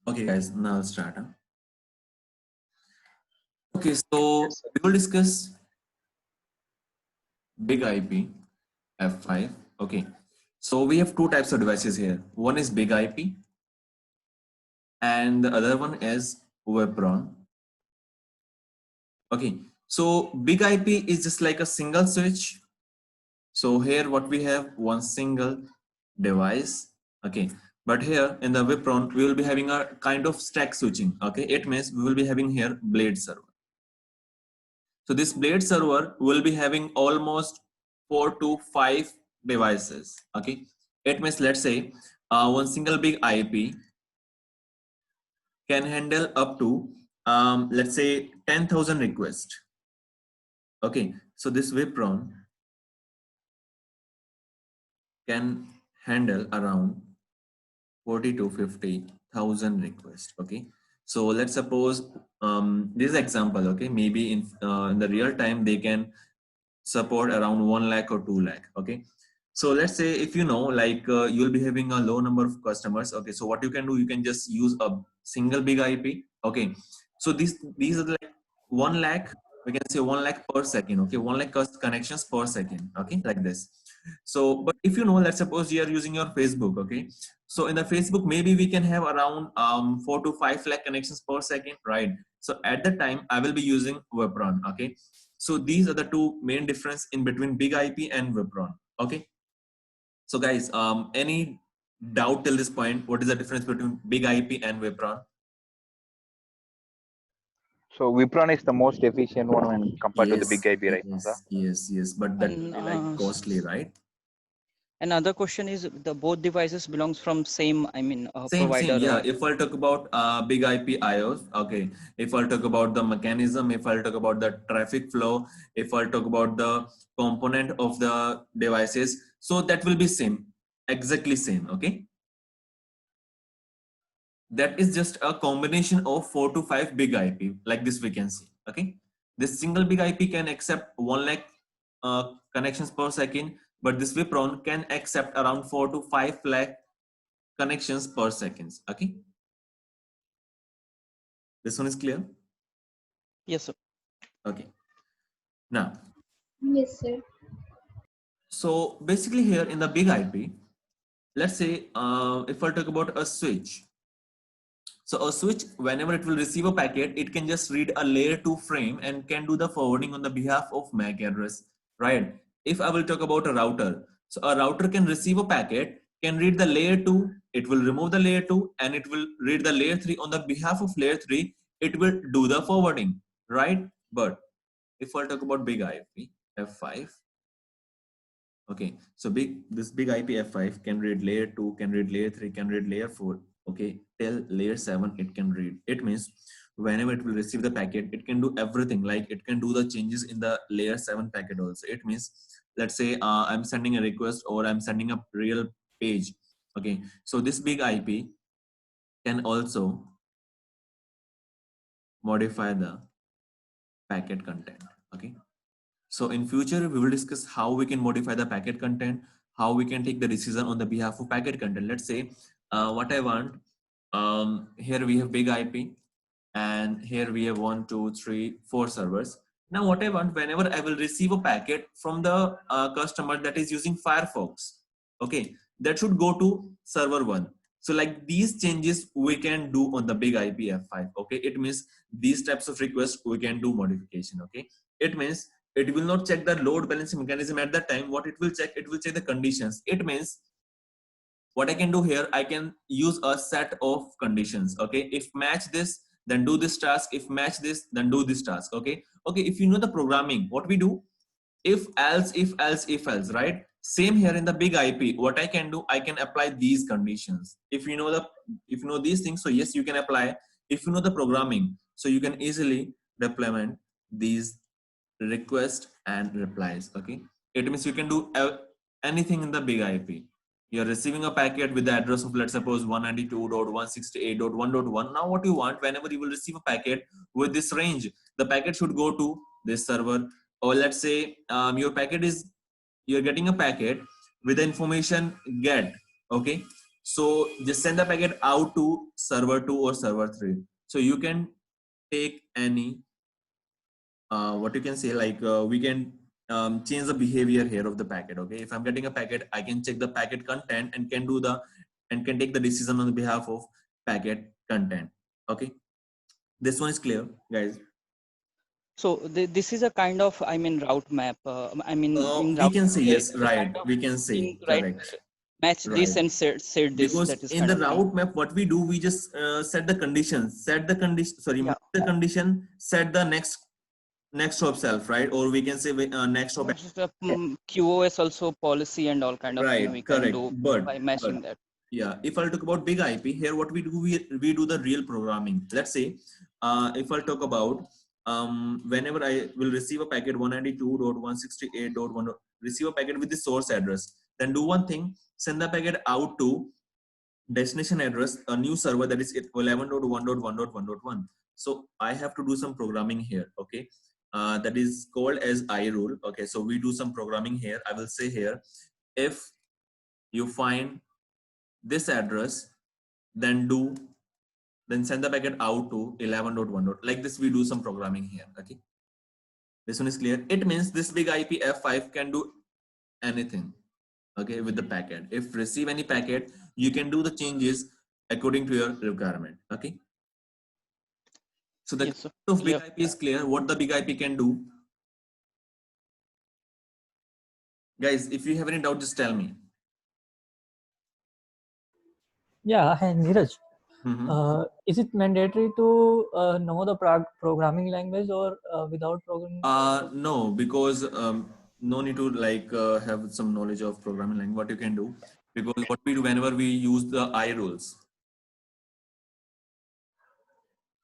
Okay, guys, now start. Huh? Okay, so Yes, sir. we will discuss big IP F5. Okay, so we have two types of devices here. One is big IP, and the other one is WebRon. Okay, so big IP is just like a single switch. So here, what we have one single device. Okay, but here in the WebRon, we will be having a kind of stack switching. Okay, it means we will be having here blade server. So this blade server will be having almost 4 to 5 devices. Okay, it means let's say one single big IP can handle up to let's say 10,000 requests. Okay, so this WebRon can handle around 40 to 50,000 requests. Okay, so let's suppose this example. Okay, maybe in the real time they can support around 1 lakh or 2 lakh. Okay, so let's say if you know like you'll be having a low number of customers. Okay, so what you can do, you can just use a single big IP. Okay, so these are like 1 lakh, we can say 1 lakh per second. Okay, 1 lakh connections per second. Okay, like this. So but if you know, let's suppose you are using your Facebook. Okay, so in the Facebook maybe we can have around 4 to 5 lakh connections per second, right? So at the time I will be using WebRon. Okay, so these are the two main difference in between big IP and WebRon. Okay, so guys, any doubt till this point? What is the difference between big IP and WebRon? So Wipron is the most efficient one when compared to the big Yes, IP right now, sir. yes, but that will And be like costly, right? another question is the both devices belongs from same, Same. provider. Yeah. If I'll talk about big IP IOs, okay. If I'll talk about the mechanism, if I'll talk about the traffic flow, if I'll talk about the component of the devices, so that will be same, exactly same. Okay. That is just a combination of 4 to 5 big IP, like this we can see. Okay, this single big IP can accept 1 lakh connections per second, but this WebRon can accept around 4 to 5 lakh connections per seconds. Okay, this one is clear. Yes, sir. Okay, now Yes, sir. so basically here in the big IP, let's say if I talk about a switch. So a switch, whenever it will receive a packet, it can just read a layer 2 frame and can do the forwarding on the behalf of MAC address, right? If I will talk about a router, so a router can receive a packet, can read the layer 2, it will remove the layer 2 and it will read the layer 3 on the behalf of layer 3, it will do the forwarding, right? But if I talk about big IP, F5, okay, so this big IP F5 can read layer 2, can read layer 3, can read layer 4. Okay, till layer 7 it can read. It means whenever it will receive the packet, it can do everything. Like it can do the changes in the layer 7 packet also. It means let's say I'm sending a request or I'm sending a real page. Okay, so this big IP can also modify the packet content. Okay, so in future, we will discuss how we can modify the packet content, how we can take the decision on the behalf of packet content. Let's say what I want, here we have big IP and here we have 1, 2, 3, 4 servers. Now what I want, whenever I will receive a packet from the customer that is using Firefox, okay, that should go to server 1. So like these changes we can do on the big IP F5. Okay, it means these types of requests we can do modification. Okay, it means it will not check the load balancing mechanism at that time. What it will check the conditions. It means what I can do here, I can use a set of conditions. Okay, if match this, then do this task. If match this, then do this task. Okay, if you know the programming, what we do, if else, if else, right? Same here in the big IP. What I can do, I can apply these conditions. If you know these things, so yes, you can apply. If you know the programming, so you can easily deployment these request and replies. Okay, it means you can do anything in the big IP. You're receiving a packet with the address of, let's suppose, 192.168.1.1. Now what you want, whenever you will receive a packet with this range, the packet should go to this server. Or let's say you're getting a packet with the information get. Okay, So just send the packet out to server 2 or server 3. So you can take any, what you can say, like we can change the behavior here of the packet. Okay, if I'm getting a packet, I can check the packet content and can take the decision on behalf of packet content. Okay, this one is clear, guys. So this is a kind of, I mean, route map. I mean, in We route can map, say there yes, is a right. kind of We can say thing, right? correct, Match this right. and set this. Because That is in kind the of thing. route map, what we do, we just set the conditions, sorry, Yeah. mark the condition, set the next hop self, right? Or we can say next hop. It's just a, QoS also policy and all kind of thing we Right, can correct. do by But matching that. yeah, if I'll talk about big IP here, what we do, we do the real programming. Let's say, if I'll talk about, whenever I will receive a packet 192.168.1, receive a packet with the source address, then do one thing, send the packet out to destination address, a new server that is 11.1.1.1.1. So I have to do some programming here. Okay, that is called as I rule. Okay, so we do some programming here. I will say here, if you find this address, then send the packet out to 11.1. Like this, we do some programming here. Okay, this one is clear. It means this big IP F5 can do anything. Okay, with the packet. If receive any packet, you can do the changes according to your requirement. Okay. So the Yes, sir. concept of big Yep. IP is clear. What the big IP can do, guys. If you have any doubt, just tell me. Yeah, hi Neeraj. Mhm. Is it mandatory to know the programming language or without programming? No, because no need to like have some knowledge of programming language. What you can do, because what we do whenever we use the I rules.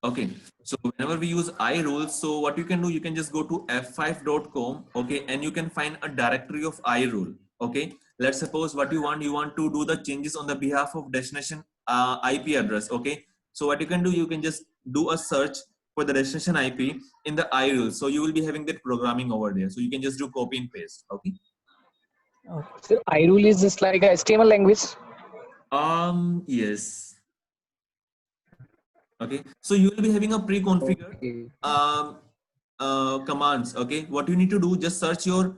Okay, so whenever we use I rules, so what you can do, you can just go to f5.com, okay, and you can find a directory of I rule. Okay, let's suppose what you want to do the changes on the behalf of destination IP address. Okay, so what you can do, you can just do a search for the destination IP in the I rule. So you will be having that programming over there. So you can just do copy and paste. Okay. Okay. So iRule is just like a HTML language. Yes. Okay, so you will be having a pre-configured Okay. commands. Okay, what you need to do, just search your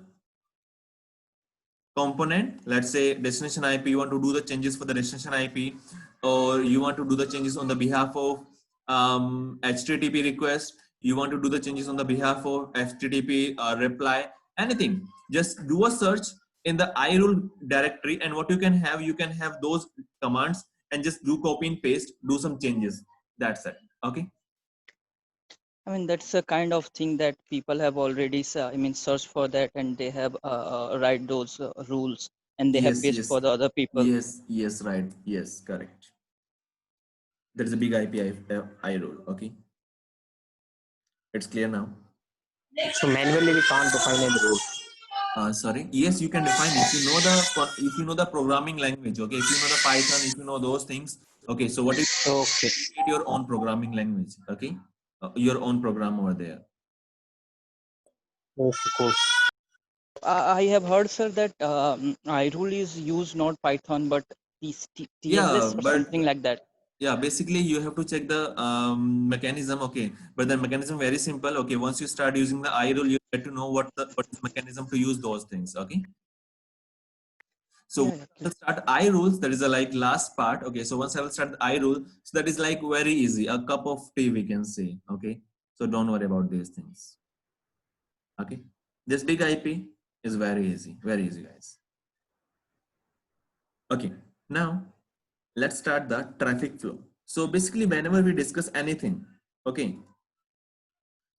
component. Let's say destination IP, you want to do the changes for the destination IP, or you want to do the changes on the behalf of HTTP request, you want to do the changes on the behalf of HTTP reply, anything. Just do a search in the iRule directory, and what you can have those commands and just do copy and paste, do some changes. That's it. Okay. I mean, that's a kind of thing that people have already, I mean, searched for that, and they have write those rules, and they have Yes, paste yes, for the other people. yes, right. Yes, correct. There is a big I rule. Okay. It's clear now. So manually we can't define any rule. Sorry. Yes, you can define if you know the programming language. Okay, if you know the Python, if you know those things. Okay, so what is Okay. create your own programming language? Okay, your own program over there. Okay, cool. I have heard, sir, that iRule is used not Python but Yeah, TLS or but something like that. yeah, basically you have to check the mechanism. Okay, but the mechanism very simple. Okay, once you start using the I rule, you get to know what is the mechanism to use those things. Okay. So Yeah, we'll start I rules. That is the like last part. Okay. So once I will start the I rule, so that is like very easy. A cup of tea, we can say. Okay. So don't worry about these things. Okay. This big IP is very easy, guys. Okay. Now let's start the traffic flow. So basically, whenever we discuss anything, okay.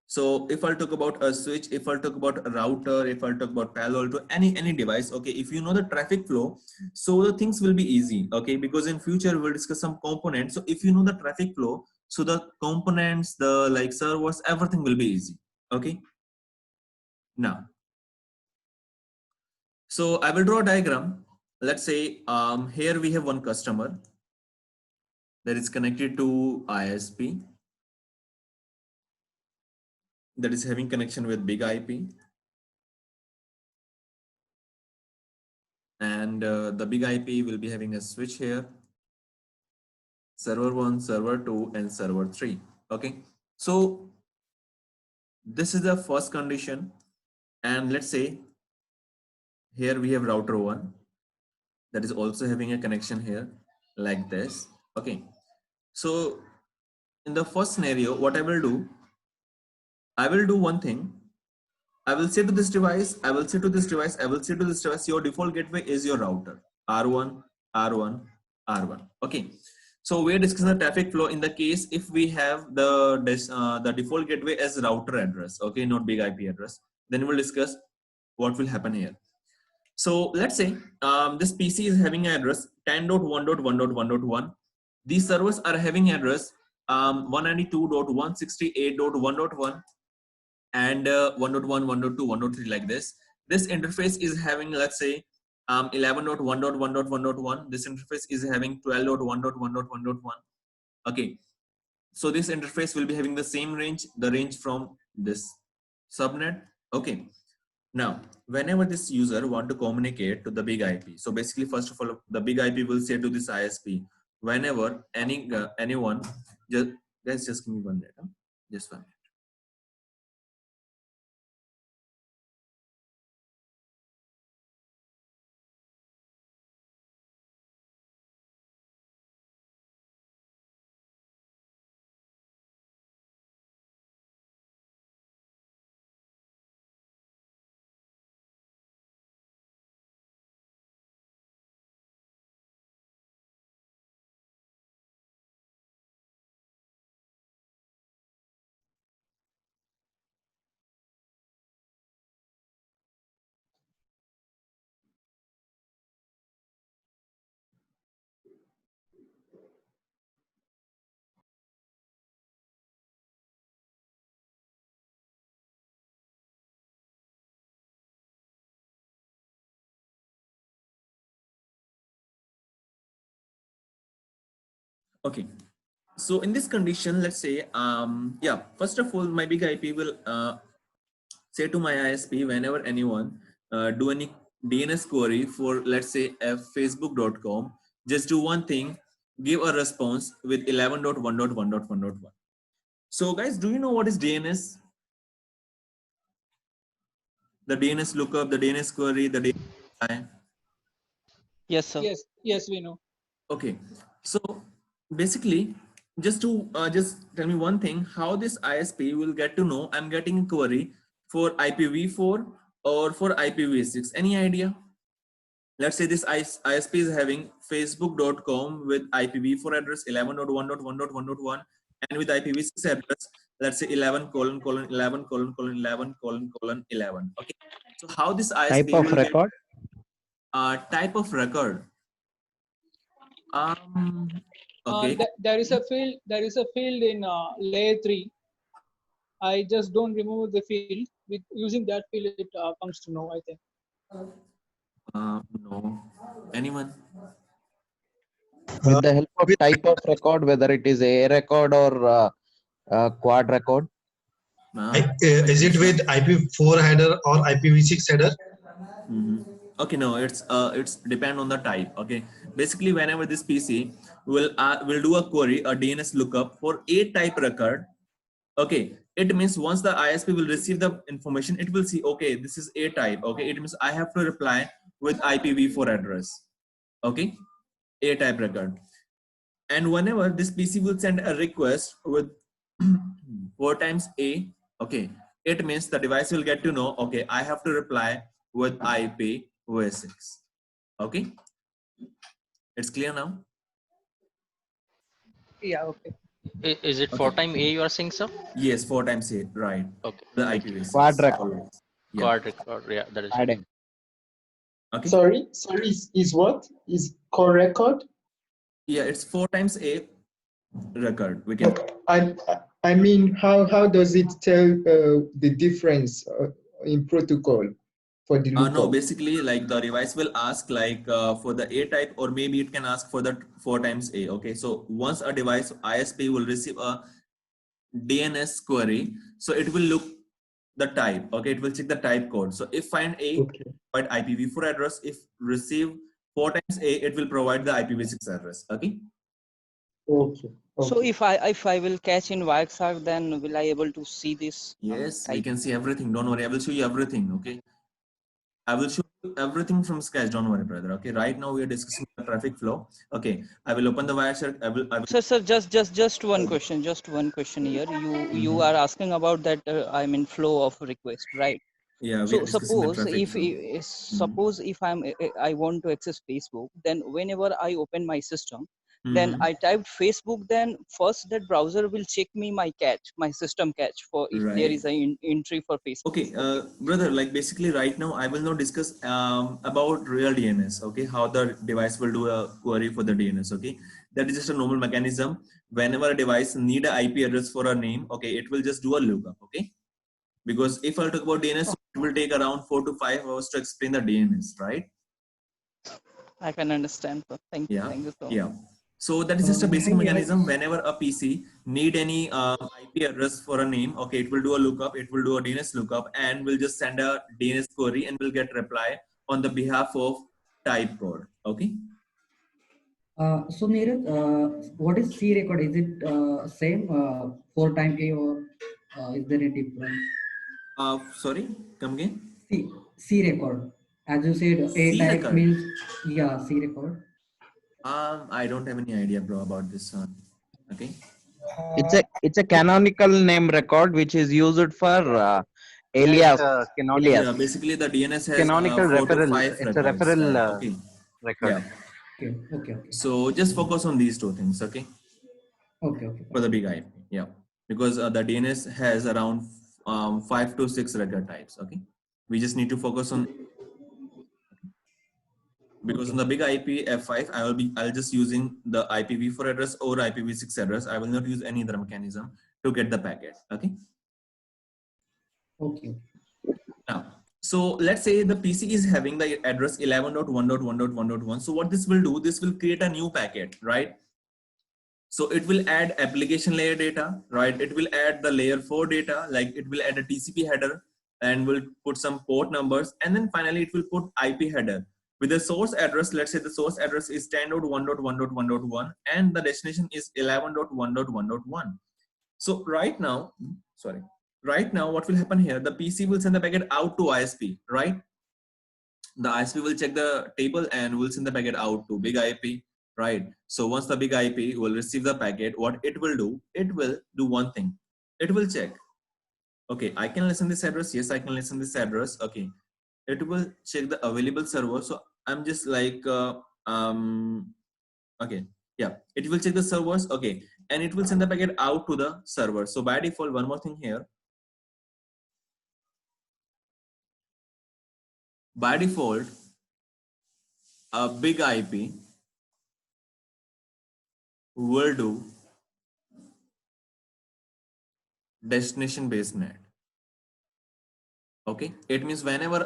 So if I'll talk about a switch, if I'll talk about a router, if I'll talk about Palo Alto, any device, okay, if you know the traffic flow, so the things will be easy, okay, because in future we'll discuss some components. So if you know the traffic flow, so the components, the like servers, everything will be easy, okay. Now, so I will draw a diagram. Let's say here we have one customer that is connected to ISP that is having connection with big IP. And the big IP will be having a switch here, server 1, server 2, and server 3. Okay, so this is the first condition. And let's say here we have router 1 that is also having a connection here like this. Okay, so in the first scenario, what I will do one thing. I will say to this device, I will say to this device, I will say to this device, your default gateway is your router, R1, R1, R1. Okay. So we're discussing the traffic flow in the case if we have the default gateway as router address, okay, not big IP address. Then we'll discuss what will happen here. So let's say this PC is having an address 10.1.1.1.1. These servers are having address 192.168.1.1 and 1.1, 1.2, 1.3 like this. This interface is having, let's say, 11.1.1.1.1. This interface is having 12.1.1.1.1. Okay, so this interface will be having the same range, the range from this subnet. Okay, now whenever this user want to communicate to the big IP, so basically first of all, the big IP will say to this ISP, whenever anyone, just guys, just give me 1 minute, huh? Just 1 minute. Okay, so in this condition, let's say, yeah, first of all, my big IP will say to my ISP, whenever anyone do any DNS query for, let's say, facebook.com, just do one thing, give a response with 11.1.1.1.1. So guys, do you know what is DNS? The DNS lookup, the DNS query, the DNS. Yes, sir. Yes, we know. Okay, so basically, just tell me one thing, how this ISP will get to know I'm getting a query for IPv4 or for IPv6. Any idea? Let's say this ISP is having facebook.com with IPv4 address 11.1.1.1.1 and with IPv6 address, let's say 11:11:11:11:11. Okay, so how this ISP Type of will record. get type of record? Okay. There is a field. There is a field in layer 3. I just don't remove the field. With using that field, it comes to know. I think. No. Anyone? With the help of type of record, whether it is a record or quad record. Is it with IP4 header or IPv6 header? Okay, no, it's depend on the type. Okay, basically whenever this PC will do a query, a DNS lookup for a type record. Okay, it means once the ISP will receive the information, it will see, okay, this is a type. Okay, it means I have to reply with IPv4 address. Okay, a type record. And whenever this PC will send a request with 4 times A, okay, it means the device will get to know, okay, I have to reply with IPv6. Okay, it's clear now? Yeah. Okay. Is it 4 time A you are saying, sir? Yes, 4 times A, right? Okay. The IPv6. Quad record. Yeah. Quad record. Yeah, that is right. Adding. Okay. Sorry, is what? Is core record? Yeah, it's 4 times A record. We can. I mean, how does it tell the difference in protocol for the lookup? No, basically, like the device will ask like for the A type, or maybe it can ask for the 4 times A. Okay, so once a device ISP will receive a DNS query, so it will look the type. Okay, it will check the type code. So if find A, Okay. provide IPv4 address. If receive 4 times A, it will provide the IPv6 address. Okay. Okay. So Okay. if I will catch in Wireshark, then will I able to see this? Yes, we Type? can see everything. Don't worry. I will show you everything. Okay. I will show you everything from scratch. Don't worry, brother. Okay. Right now we are discussing the traffic flow. Okay. I will open the Wireshark. I will. Sir, just one question. Just one question here. You Mhm. are asking about that. I mean, flow of request, right? Yeah, we are So discussing the suppose traffic if flow. suppose if I want to access Facebook, then whenever I open my system, then Mhm. I typed Facebook, then first that browser will check me my cache, my system cache, for if there Right. is a entry for Facebook. Okay, brother, like basically right now I will not discuss about real DNS, okay, how the device will do a query for the DNS, okay. That is just a normal mechanism. Whenever a device need a IP address for a name, okay, it will just do a lookup, okay. Because if I'll talk about DNS, it will take around 4 to 5 hours to explain the DNS, right? I can understand. Sir. Yeah, Thank you so much. yeah. So that is just a basic Hi, mechanism. Whenever a PC need any IP address for a name, okay, it will do a lookup, it will do a DNS lookup, and will just send a DNS query and will get reply on the behalf of type code. Okay. So Neeraj, what is C record? Is it same 4 time A or is there a difference? Sorry, come again. C record. As you said, A C type record. means yeah, C record. I don't have any idea, bro, about this one. Okay. It's a canonical name record which is used for alias. Canonical. Yeah, Alias. basically the DNS has Canonical 4 to referral. 5 It's a records. referral Okay. record. Yeah. Okay. So just focus on these two things. Okay. Okay. For the big IP, yeah, because the DNS has around 5 to 6 record types. Okay, we just need to focus on, because on the big IP F5, I'll just using the IPv4 address or IPv6 address. I will not use any other mechanism to get the packet. Okay. Okay. Now, so let's say the PC is having the address 11.1.1.1.1. So what this will do, this will create a new packet, right? So it will add application layer data, right? It will add the layer 4 data, like it will add a TCP header and will put some port numbers. And then finally it will put IP header with the source address. Let's say the source address is 10.1.1.1.1 and the destination is 11.1.1.1. So right now, what will happen here? The PC will send the packet out to ISP, right? The ISP will check the table and will send the packet out to big IP, right? So once the big IP will receive the packet, what it will do one thing. It will check, okay, I can listen this address. Yes, I can listen this address. Okay. It will check the available server. So I'm just like, okay. Yeah, it will check the servers. Okay. And it will send the packet out to the server. So by default, one more thing here. By default, a big IP will do destination based NAT. Okay, it means whenever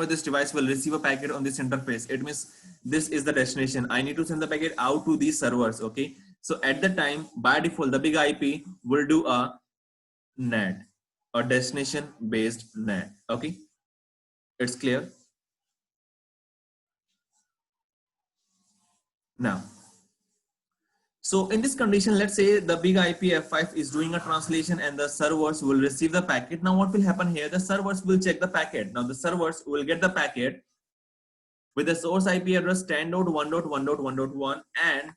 this device will receive a packet on this interface, it means this is the destination. I need to send the packet out to these servers. Okay, so at the time, by default, the big IP will do a NAT, or destination based NAT. Okay, it's clear now. So in this condition, let's say the big IP F5 is doing a translation and the servers will receive the packet. Now what will happen here? The servers will check the packet. Now the servers will get the packet with the source IP address 10.1.1.1.1 and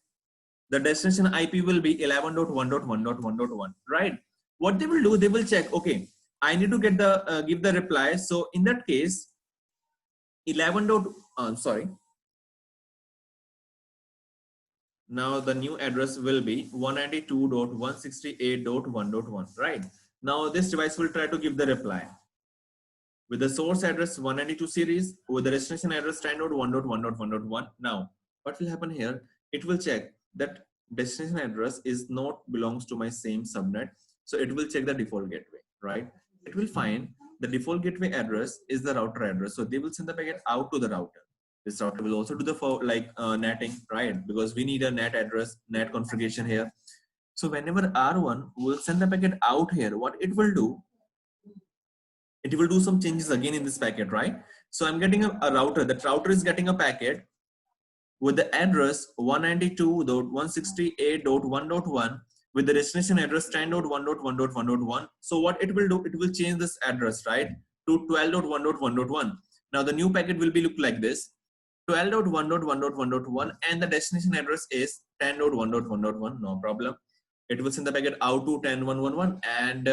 the destination IP will be 11.1.1.1.1, right? What they will do, they will check, okay, I need to get the give the reply. So in that case, 11. Now the new address will be 192.168.1.1, right? Now this device will try to give the reply with the source address 192 series with the destination address 10.1.1.1.1. Now what will happen here? It will check that destination address is not belongs to my same subnet. So it will check the default gateway, right? It will find the default gateway address is the router address. So they will send the packet out to the router. This router will also do the netting, right? Because we need a NAT address, NAT configuration here. So whenever R1 will send the packet out here, what it will do, it will do some changes again in this packet, right? So I'm getting a router. That router is getting a packet with the address 192.168.1.1 with the destination address 10.1.1.1.1. So what it will do, it will change this address, right, to 12.1.1.1. Now the new packet will be look like this, 12.1.1.1.1, and the destination address is 10.1.1.1. No problem. It will send the packet out to 10.1.1.1, and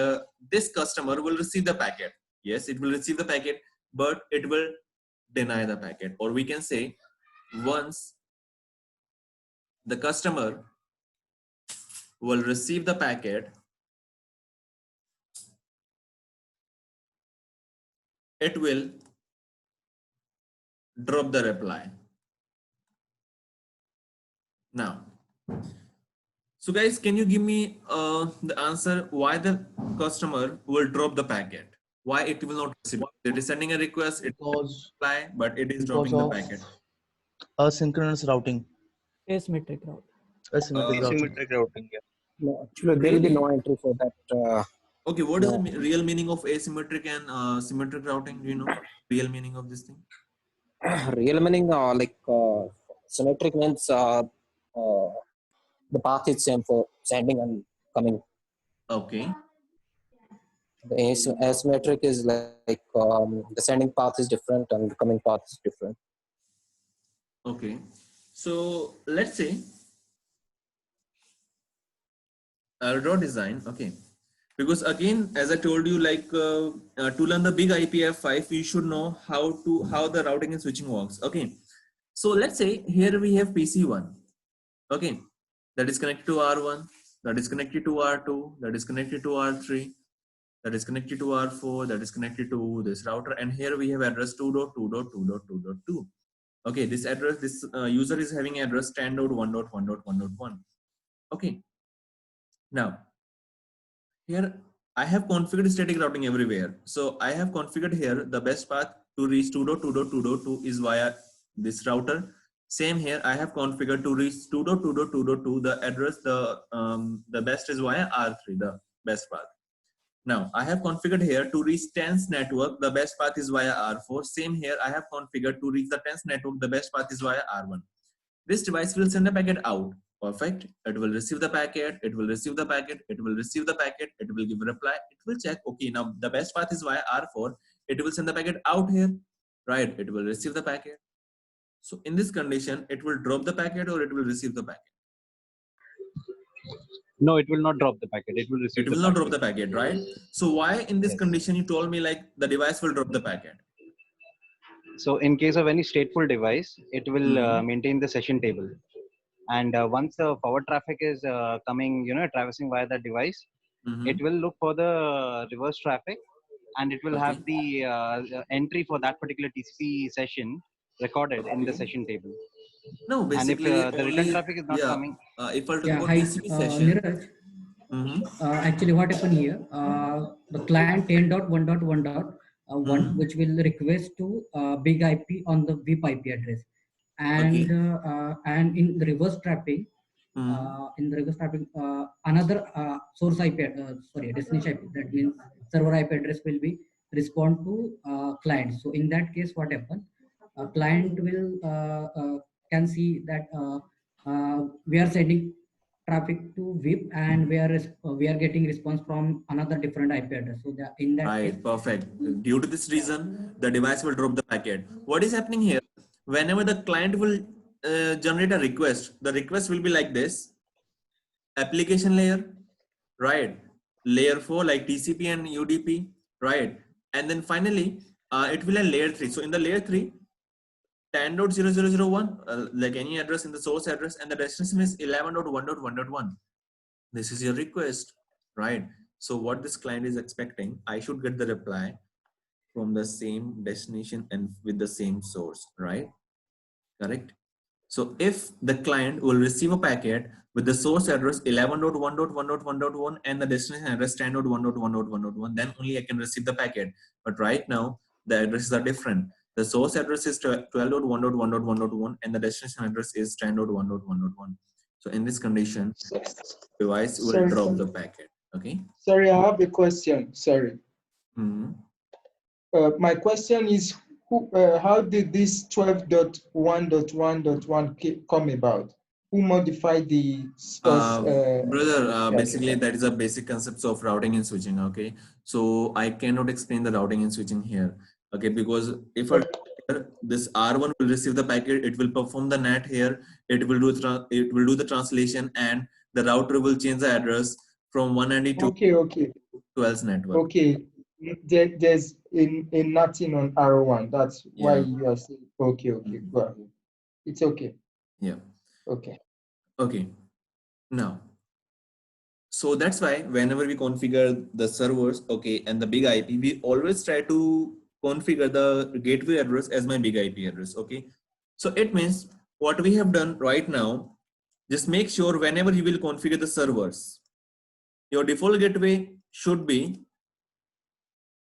this customer will receive the packet. Yes, it will receive the packet, but it will deny the packet. Or we can say, once the customer will receive the packet, it will drop the reply. Now, so guys, can you give me the answer why the customer will drop the packet? Why it will not receive it? It is sending a request, it will reply, but it is dropping the packet. Asynchronous routing. Asymmetric route. Asymmetric routing. Yeah. No, actually, there will be no entry for that. Okay, what is no. the real meaning of asymmetric and symmetric routing? Do you know real meaning of this thing? Real meaning, symmetric means the path is same for sending and coming. Okay. The asymmetric is like the sending path is different and the coming path is different. Okay. So let's say I'll draw design. Okay. Because again, as I told you, like to learn the big IPv5, you should know how the routing and switching works. Okay. So let's say here we have PC1. Okay. That is connected to R1. That is connected to R2. That is connected to R3. That is connected to R4. That is connected to this router. And here we have address 2.2.2.2.2. Okay. This address, this user is having address 10.1.1.1.1. Okay. Now, here I have configured static routing everywhere. So I have configured here the best path to reach 2.2.2.2 is via this router. Same here, I have configured to reach 2.2.2.2 the address, the best is via R3, the best path. Now I have configured here to reach 10th network, the best path is via R4. Same here, I have configured to reach the 10th network, the best path is via R1. This device will send a packet out. Perfect. It will receive the packet. It will receive the packet. It will receive the packet. It will give a reply. It will check. Okay, now the best path is via R4. It will send the packet out here. Right. It will receive the packet. So in this condition, it will drop the packet or it will receive the packet. No, it will not drop the packet. It will receive. It will not drop the packet, right? So why in this condition you told me like the device will drop the packet? So in case of any stateful device, it will maintain the session table. And once the forward traffic is coming, traversing via the device, it will look for the reverse traffic, and it will have the entry for that particular TCP session recorded in the session table. No, basically, and if the return traffic is not coming, if I talk Yeah, about hi, TCP session, Niraj. Actually, what happened here? The client 10.1.1.1, which will request to big IP on the VIP IP address, and in the reverse trapping, another source IP, destination IP. That means server IP address will be respond to client. So in that case, what happens? Client will can see that we are sending traffic to VIP and we are getting response from another different IP address. So that in that case, perfect. Due to this reason, the device will drop the packet. What is happening here? Whenever the client will generate a request, the request will be like this: application layer, right? Layer 4 like TCP and UDP, right? And then finally, it will have layer 3. So in the layer 3, 10.0001, like any address in the source address, and the destination is 11.1.1.1. This is your request, right? So what this client is expecting, I should get the reply from the same destination and with the same source, right? Correct. So if the client will receive a packet with the source address 11.1.1.1.1 and the destination address 10.1.1.1.1, then only I can receive the packet. But right now, the addresses are different. The source address is 12.1.1.1.1 and the destination address is 10.1.1.1. So in this condition, device will drop the packet. Okay. Sorry, I have a question. Sorry. My question is, how did this 12.1.1.1 come about? Who modified the source? Brother, Yeah. basically that is a basic concepts of routing and switching. Okay, so I cannot explain the routing and switching here. Okay, because if this R1 will receive the packet, it will perform the NAT here. It will do the translation, and the router will change the address from 192 Okay. to else network. Okay. There's in nothing on R1. That's why you are saying okay. Go ahead. It's okay. Yeah. Okay. Okay. Now, so that's why whenever we configure the servers, okay, and the big IP, we always try to configure the gateway address as my big IP address. Okay. So it means what we have done right now, just make sure whenever you will configure the servers, your default gateway should be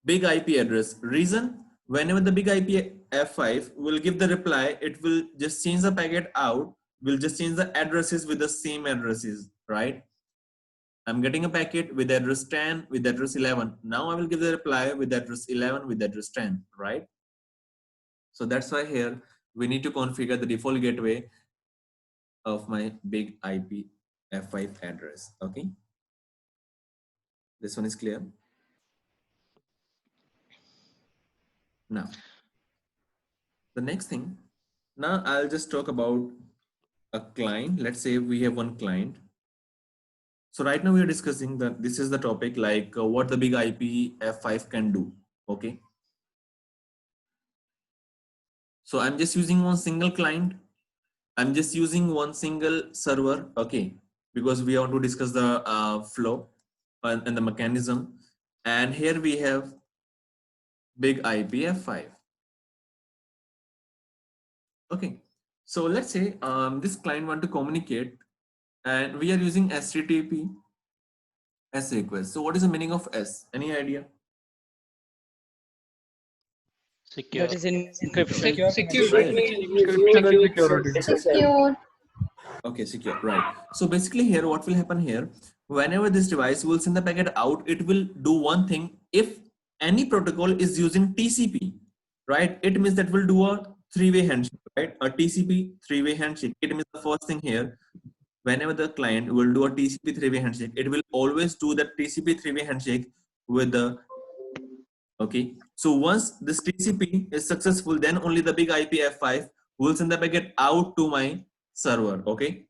big IP address. Reason, whenever the big IP F5 will give the reply, it will just change the packet out, will just change the addresses with the same addresses, right? I'm getting a packet with address 10, with address 11. Now I will give the reply with address 11, with address 10, right? So that's why here we need to configure the default gateway of my big IP F5 address, okay? This one is clear. Now, the next thing, now I'll just talk about a client. Let's say we have one client. So right now we are discussing that this is the topic like what the big IP F5 can do, okay? So I'm just using one single client. I'm just using one single server, okay? Because we want to discuss the flow and the mechanism. And here we have big IP F5. Okay, so let's say this client want to communicate and we are using HTTP S request. So what is the meaning of S? Any idea? Secure. That is encryption. Secure. Okay, secure, right. So basically here, what will happen here, whenever this device will send the packet out, it will do one thing. If any protocol is using TCP, right, it means that will do a three-way handshake, right? A TCP three-way handshake. It means the first thing here, whenever the client will do a TCP three-way handshake, it will always do the TCP three-way handshake with the, okay. So once this TCP is successful, then only the big IP F5 will send the packet out to my server, okay.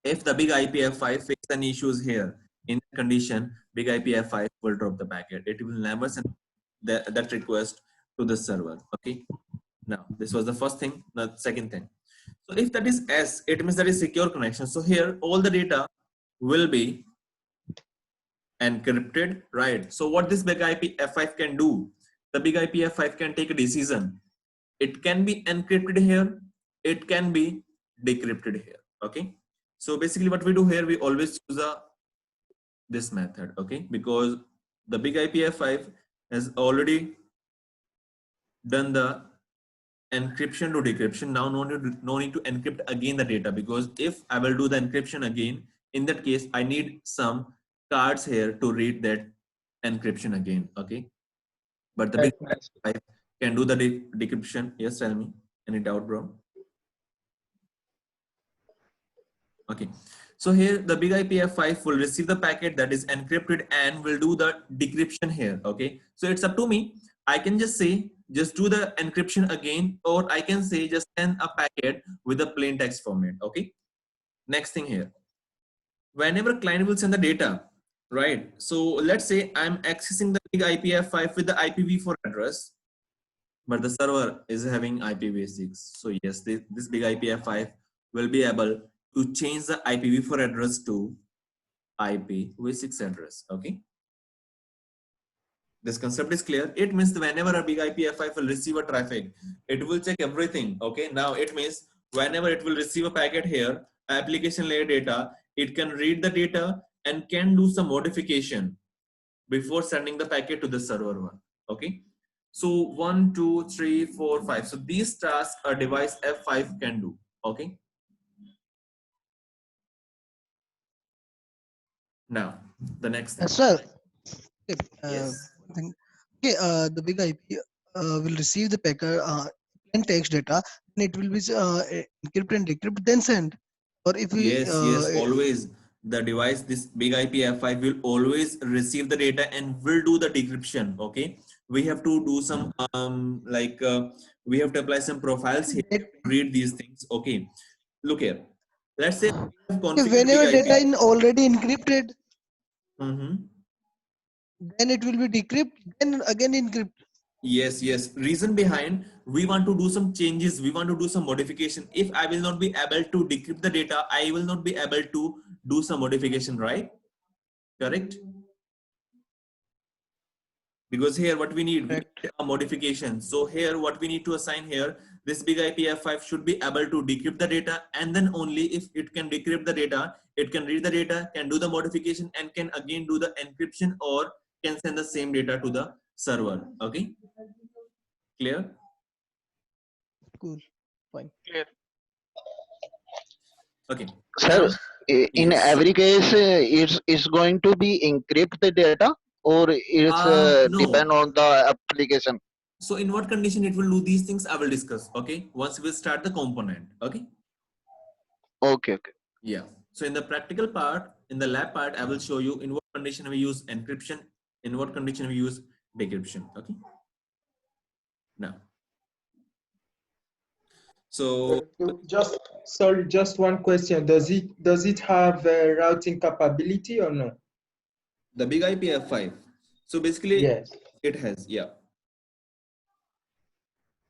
If the big IP F5 faces any issues here, in that condition, big IP F5 will drop the packet. It will never send that request to the server, okay. Now, this was the first thing. The second thing, so if that is S, it means that is secure connection. So here, all the data will be encrypted, right? So what this big IP F5 can do, the big IP F5 can take a decision. It can be encrypted here, it can be decrypted here, okay? So basically what we do here, we always use this method, okay? Because the big IP F5 has already done the encryption to decryption. Now no need to encrypt again the data, because if I will do the encryption again, in that case, I need some cards here to read that encryption again, okay? But the big IP can do the decryption. Yes, tell me. Any doubt, bro? Okay. So here the big IP F5 will receive the packet that is encrypted and will do the decryption here, okay? So it's up to me. I can just say, just do the encryption again, or I can say just send a packet with a plain text format, okay? Next thing here, whenever client will send the data, right? So let's say I'm accessing the big IP F5 with the IPv4 address, but the server is having IPv6. So yes, this big IP F5 will be able to change the IPv4 address to IPv6 address, okay? This concept is clear. It means whenever a big IP F5 will receive a traffic, it will check everything, okay? Now it means whenever it will receive a packet here, application layer data, it can read the data and can do some modification before sending the packet to the server one, okay? So 1, 2, 3, 4, 5. So these tasks a device F5 can do, okay? Now, the next thing. Sir, okay, Yes. okay, the big IP. will receive the packet plain text data, then it will be encrypt and decrypt then send. Or if we Yes, always. The device, this big IP F5 will always receive the data and will do the decryption. Okay, we have to do some we have to apply some profiles here to read these things. Okay, look here. Let's say we have configured whenever big data IP. is already encrypted, Mm-hmm. then it will be decrypt, then again encrypt. Yes. Reason behind, we want to do some changes. We want to do some modification. If I will not be able to decrypt the data, I will not be able to do some modification, right? Correct? Because here what we need a modification. So here what we need to assign here, this big IP F5 should be able to decrypt the data, and then only if it can decrypt the data, it can read the data, can do the modification, and can again do the encryption, or can send the same data to the server. Okay, clear? Cool, fine. Clear. Okay. Sir, in Yes. every case, it's going to be encrypt the data, or it's No. depend on the application. So in what condition it will do these things, I will discuss. Okay, once we start the component. Okay. Okay. Yeah. So in the practical part, in the lab part, I will show you in what condition we use encryption, in what condition we use decryption. Okay. Now. So Just one question. Does it have routing capability or no? the big IP F5. So basically, yes, it has, yeah.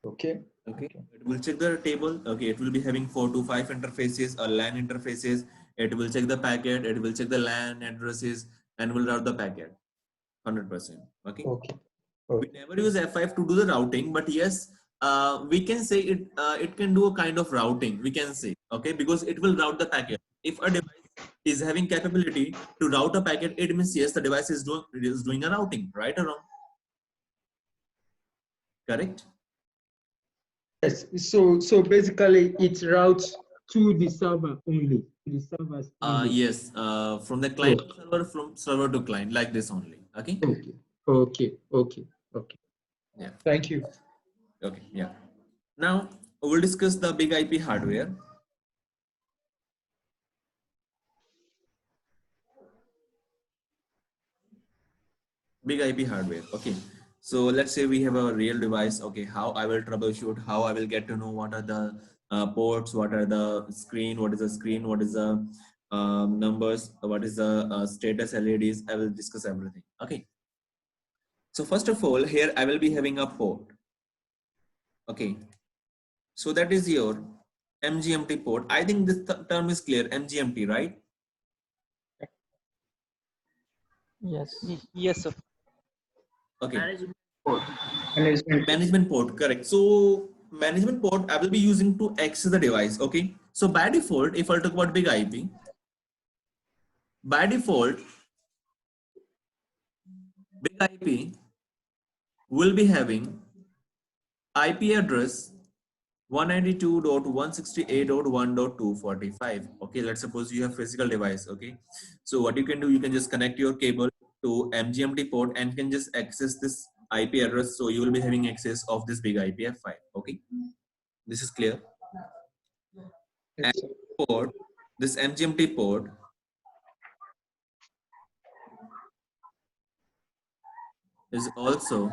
Okay. It will check the table. Okay, it will be having 4 to 5 interfaces or LAN interfaces. It will check the packet. It will check the LAN addresses and will route the packet. 100%. Okay. We never use F5 to do the routing, but yes, we can say it. It can do a kind of routing. We can say, okay, because it will route the packet. If a device is having capability to route a packet, it means yes, the device is doing a routing, right or wrong? Correct. Yes. So basically, it routes to the server only. To the servers only. Yes. From the client to server, from server to client, like this only. Okay. Okay. Yeah. Thank you. Okay. Yeah. Now we'll discuss the big IP hardware. Big IP hardware. Okay. So let's say we have a real device. Okay. How I will troubleshoot, how I will get to know what are the ports, what are the screen, what is the screen, what is the numbers, what is the status LEDs. I will discuss everything. Okay. So first of all, here I will be having a port. Okay. So that is your MGMT port. I think this term is clear. MGMT, right? Yes. Yes, sir. Okay. Management port, correct. So management port I will be using to access the device. Okay. So by default, if I talk about big IP, by default, big IP will be having IP address 192.168.1.245. Okay, let's suppose you have physical device. Okay, so what you can do, you can just connect your cable to MGMT port and can just access this IP address. So you will be having access of this big IP F5. Okay, this is clear. And port, this MGMT port is also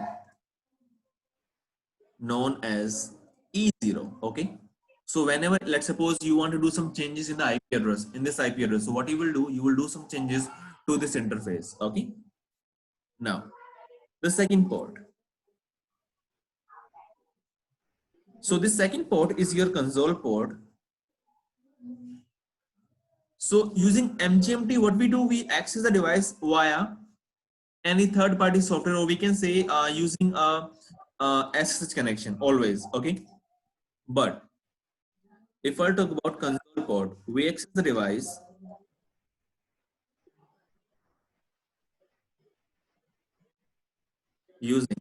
known as E0. Okay. So whenever, let's suppose you want to do some changes in the IP address, in this IP address. So what you will do some changes to this interface. Okay. Now, the second port. So this second port is your console port. So using MGMT, what we do, we access the device via any third-party software, or we can say using a SSH connection always. Okay. But if I talk about console port, we access the device using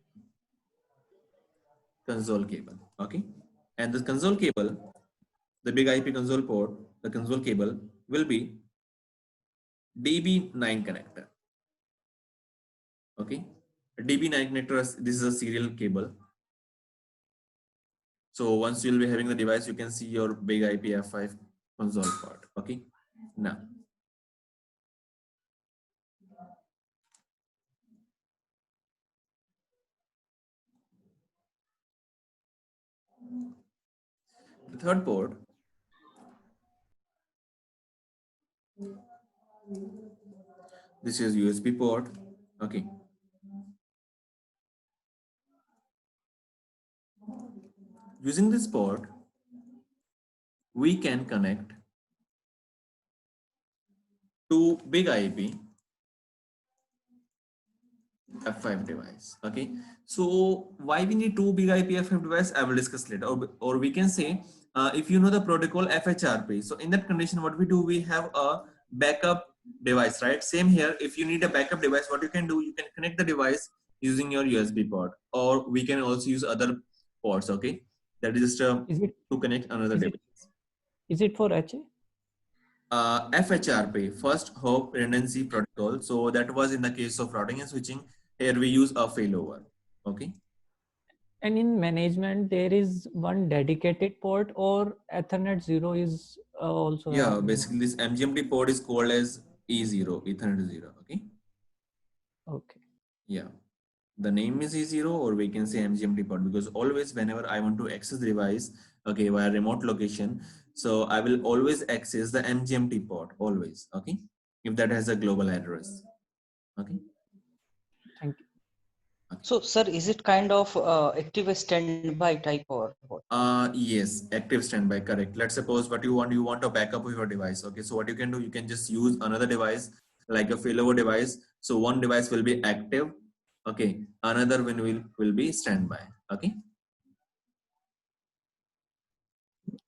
console cable. Okay. And the console cable, the big IP console port, the console cable will be DB9 connector. Okay. DB9 connector, this is a serial cable. So once you'll be having the device, you can see your big IP F5 console port. Okay. Now, the third port, this is USB port. Okay. Using this port, we can connect to big IP F5 device. Okay. So why we need two big IP F5 device, I will discuss later. Or we can say, if you know the protocol FHRP, so in that condition, what we do, we have a backup device, right? Same here. If you need a backup device, what you can do, you can connect the device using your USB port, or we can also use other ports. Okay. That is just to connect another device. Is it for HA? FHRP, first hop redundancy protocol. So that was in the case of routing and switching. Here we use a failover. Okay. And in management, there is one dedicated port, or Ethernet 0 is also. Yeah, basically this MGMT port is called as E0, Ethernet 0. Okay. Okay. Yeah. The name is E0, or we can say MGMT port, because always whenever I want to access the device, okay, via remote location, so I will always access the MGMT port, always. Okay. If that has a global address. Okay. Thank you. So, sir, is it kind of active standby type or what? Yes, active standby, correct. Let's suppose what you want a backup of your device. Okay, so what you can do, you can just use another device like a failover device. So one device will be active. Okay, another one will be standby. Okay.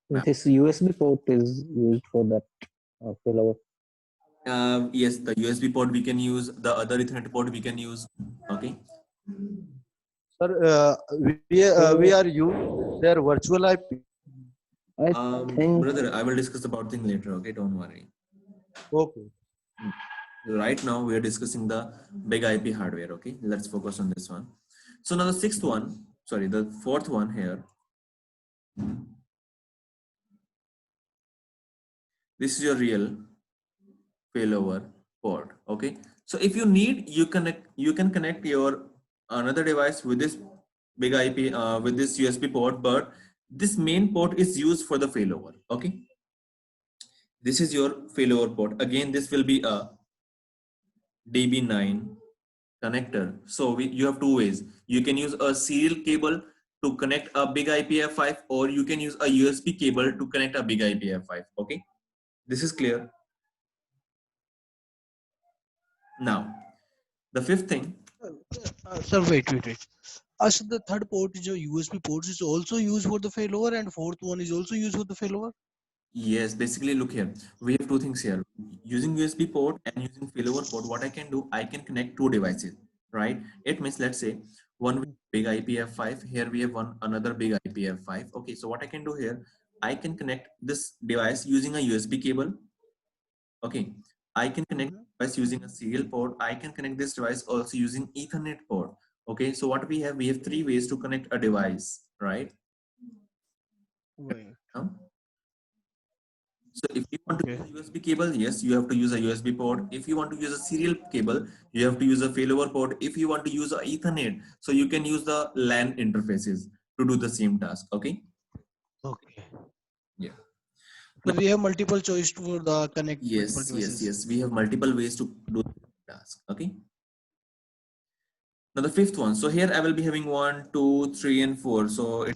This USB port is used for that failover. Yes, the USB port we can use, the other Ethernet port we can use. Okay. Sir, we are using their virtual IP. Brother, I will discuss about thing later. Okay, don't worry. Okay. Right now we are discussing the big IP hardware. Okay, let's focus on this one. So now the fourth one here. This is your real failover port. Okay, so if you need, you can connect your another device with this big IP with this USB port, but this main port is used for the failover. Okay, this is your failover port. Again, this will be a DB9 connector. So you have two ways. You can use a serial cable to connect a big IPF5, or you can use a USB cable to connect a big IPF5. Okay, this is clear. Now, the fifth thing. Sir, wait. So the third port is your USB port is also used for the failover, and fourth one is also used for the failover. Yes, basically look here. We have two things here. Using USB port and using failover port, what I can do, I can connect two devices, right? It means, let's say one big IPF5, here we have another big IPF5. Okay, so what I can do here, I can connect this device using a USB cable. Okay, I can connect device using a serial port. I can connect this device also using Ethernet port. Okay, so what we have three ways to connect a device, right? Right. So if you want to use a USB cable, yes, you have to use a USB port. If you want to use a serial cable, you have to use a failover port. If you want to use a Ethernet, so you can use the LAN interfaces to do the same task. Okay. Okay. Yeah. So we have multiple choice for the connect. Yes. We have multiple ways to do the task. Okay. Now the fifth one. So here I will be having 1, 2, 3, and 4. So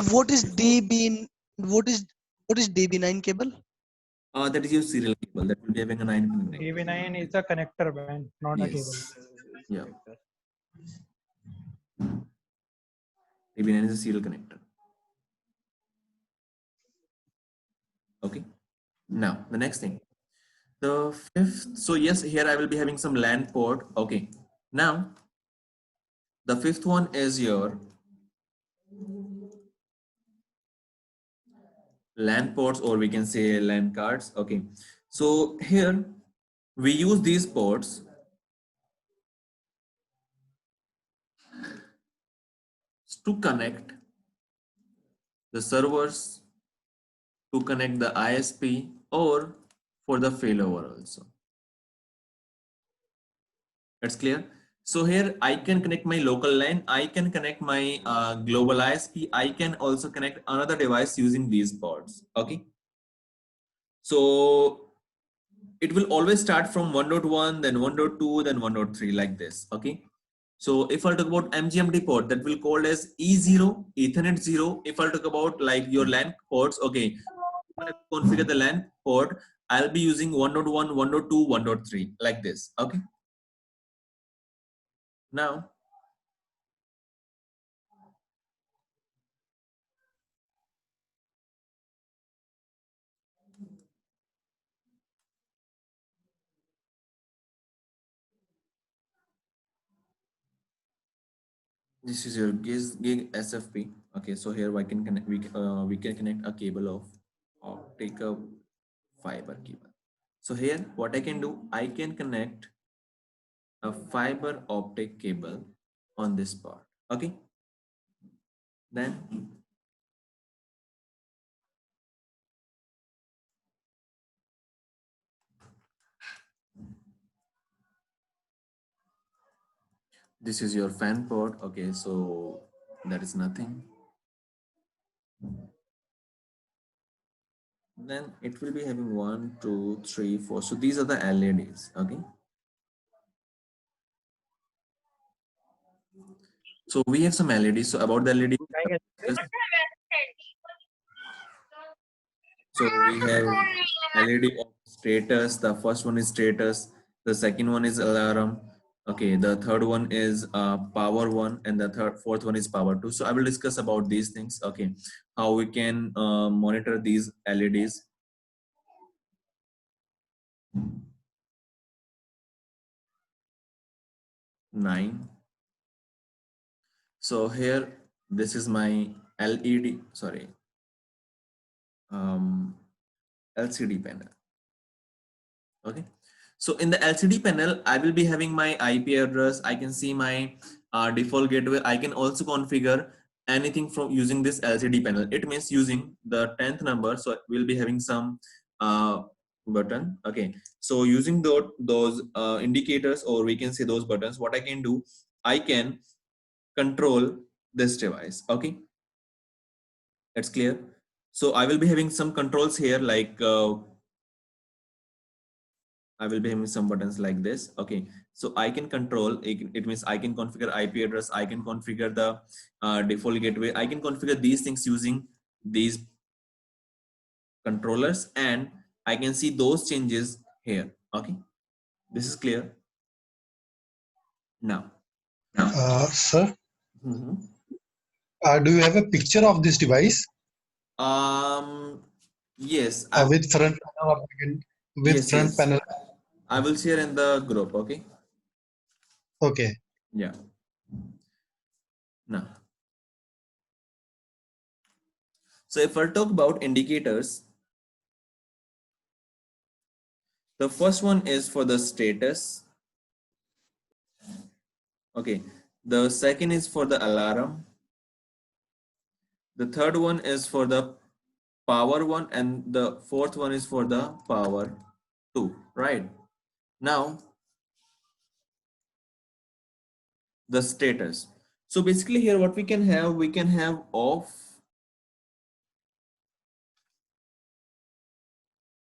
what is DB? What is DB9 cable? That is your serial cable that will be having a 9-pin ring. DB9 is a connector band, not a cable. Yeah. DB9 is a serial connector. Okay. Now the next thing, the fifth. So yes, here I will be having some LAN port. Okay. Now the fifth one is your LAN ports, or we can say LAN cards. Okay. So here we use these ports to connect the servers to connect the ISP or for the failover also. That's clear. So here I can connect my local LAN, I can connect my global ISP, I can also connect another device using these ports. Okay. So it will always start from 1.1, then 1.2, then 1.3 like this. Okay. So if I talk about MGMT port, that will called as E0, Ethernet 0. If I talk about like your LAN ports, okay, when I configure the LAN port, I'll be using 1.1, 1.2, 1.3 like this. Okay. Now, this is your gig SFP. Okay, so here I can connect. We can connect a cable of optic fiber cable. So here, what I can do, I can connect a fiber optic cable on this part. Okay, then this is your fan port. Okay, so that is nothing. Then it will be having 1, 2, 3, 4. So these are the LEDs. Okay. So we have some LEDs. So about the LED, so we have LED of status. The first one is status. The second one is alarm. Okay, the third one is power one, and the fourth one is power two. So I will discuss about these things. Okay, how we can monitor these LEDs. Nine. So here, this is my LED. Sorry, LCD panel. Okay. So in the LCD panel, I will be having my IP address. I can see my default gateway. I can also configure anything from using this LCD panel. It means using the 10th number. So we'll be having some button. Okay. So using those indicators, or we can say those buttons, what I can do, I can control this device. Okay. That's clear. So I will be having some controls here, like I will be having some buttons like this. Okay, so I can control it means I can configure IP address, I can configure the default gateway, I can configure these things using these controllers, and I can see those changes here. Okay, this is clear now. Sir, Mm-hmm. do you have a picture of this device? Yes. With front panel or with yes, front yes. panel? I will share in the group. Okay. Okay. Yeah. Now, so if I talk about indicators, the first one is for the status. Okay. The second is for the alarm. The third one is for the power one, and the fourth one is for the power two, right? Now, the status. So basically here what we can have off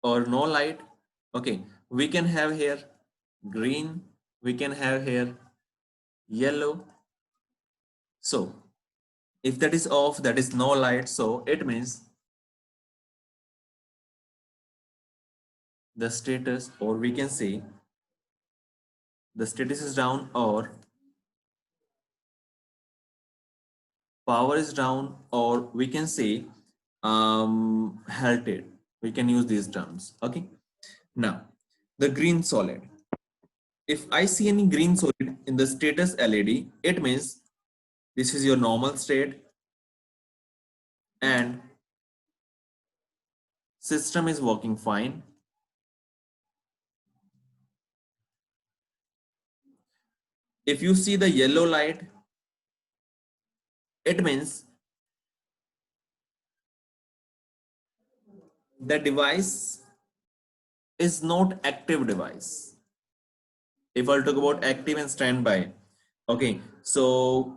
or no light. Okay, we can have here green, we can have here yellow. So if that is off, that is no light, so it means the status, or we can say the status is down, or power is down, or we can say halted. We can use these terms. Okay, now the green solid. If I see any green solid in the status LED, it means this is your normal state and system is working fine. If you see the yellow light, it means the device is not active device. If I'll talk about active and standby, okay, so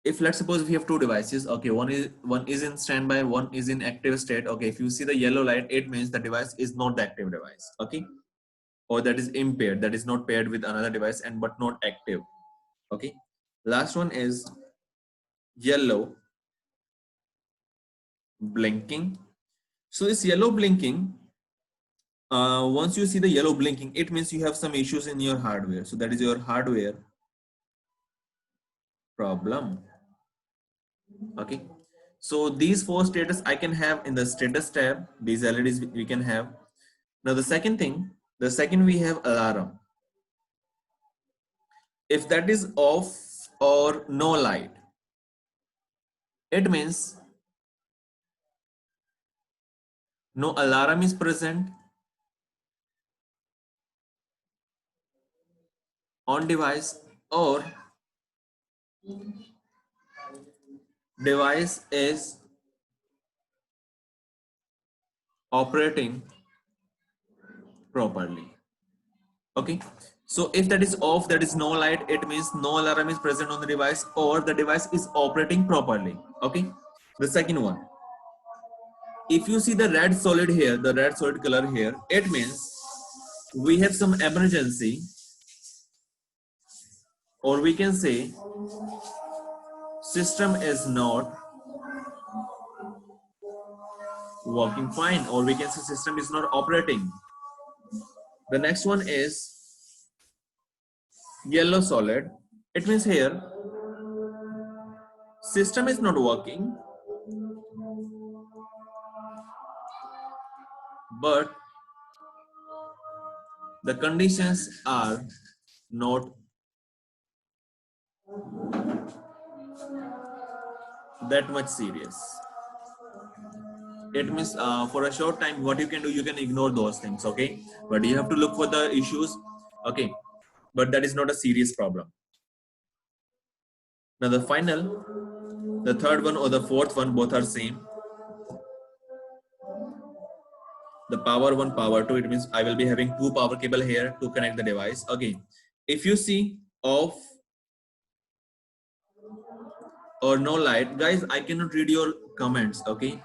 if let's suppose we have two devices, okay, one is in standby, one is in active state. Okay, if you see the yellow light, it means the device is not the active device. Okay, or that is impaired, that is not paired with another device and but not active. Okay, last one is yellow blinking. So this yellow blinking, once you see the yellow blinking, it means you have some issues in your hardware. So that is your hardware problem. Okay, so these four status I can have in the status tab. These LEDs we can have. Now the second thing, the second we have alarm. If that is off or no light, it means no alarm is present on device, or device is operating properly. Okay, so if that is off, that is no light, it means no alarm is present on the device or the device is operating properly. Okay, the second one, if you see the red solid here, the red solid color here, it means we have some emergency, or we can say system is not working fine, or we can say system is not operating. The next one is yellow solid. It means here system is not working, but the conditions are not that much serious. It means for a short time, what you can do, you can ignore those things, okay? But you have to look for the issues, okay? But that is not a serious problem. Now the final, the third one or the fourth one, both are same. The power one, power two, it means I will be having two power cable here to connect the device. Okay, if you see off or no light, guys, I cannot read your comments, okay?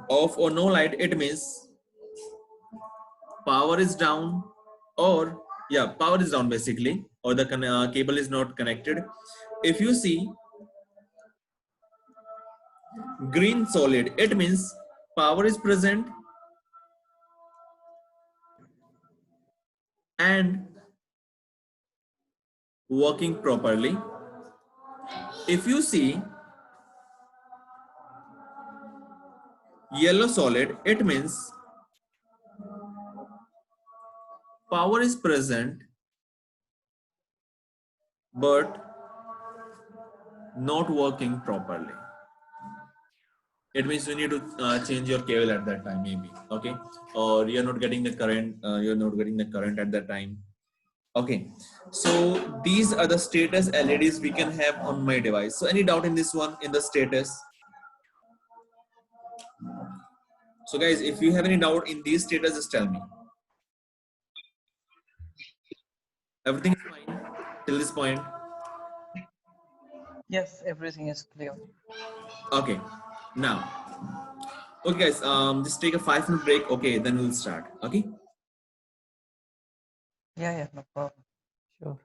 Off or no light, it means power is down, or yeah, power is down basically, or the cable is not connected. If you see green solid, it means power is present and working properly. If you see yellow solid, it means power is present but not working properly. It means you need to change your cable at that time, maybe, okay? Or you're not getting the current, at that time. Okay, so these are the status LEDs we can have on my device. So any doubt in this one, in the status? So guys, if you have any doubt in these status, just tell me. Everything is fine till this point? Yes, everything is clear. Okay, now, okay guys, just take a 5-minute break. Okay, then we'll start. Okay. Yeah, no problem. Sure.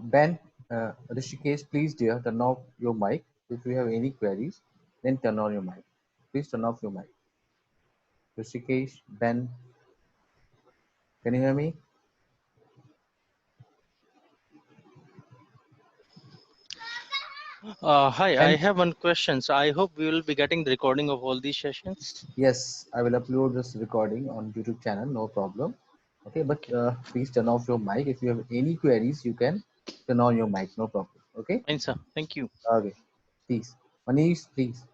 Ben, Rishikesh, please dear, turn off your mic. If you have any queries, then turn on your mic. Please turn off your mic. Rishikesh, Ben, can you hear me? Hi, I Ben, have one question. So I hope we will be getting the recording of all these sessions. yes, I will upload this recording on YouTube channel, no problem. Okay, but please turn off your mic. If you have any queries, you can turn on your mic, no problem. Okay? Fine, sir. Thank you. Okay, please. Manish, please.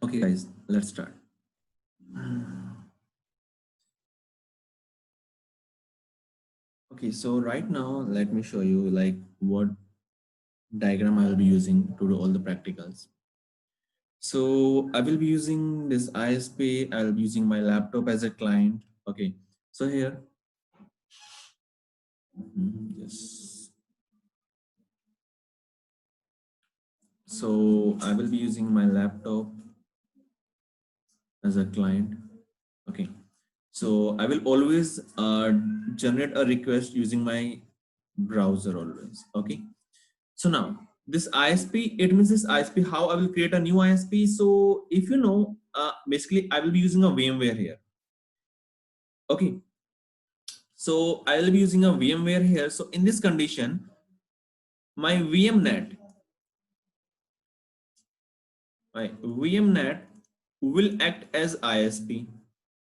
Okay, guys, let's start. Okay, so right now, let me show you like what diagram I will be using to do all the practicals. So I will be using this ISP. I'll be using my laptop as a client. Okay, so here, yes. So I will be using my laptop as a client. Okay, so I will always generate a request using my browser always. Okay, so now this ISP, it means this ISP, how I will create a new ISP. So if you know, basically I will be using a VMware here. Okay, so I will be using a VMware here. So in this condition, my VMNet will act as ISP.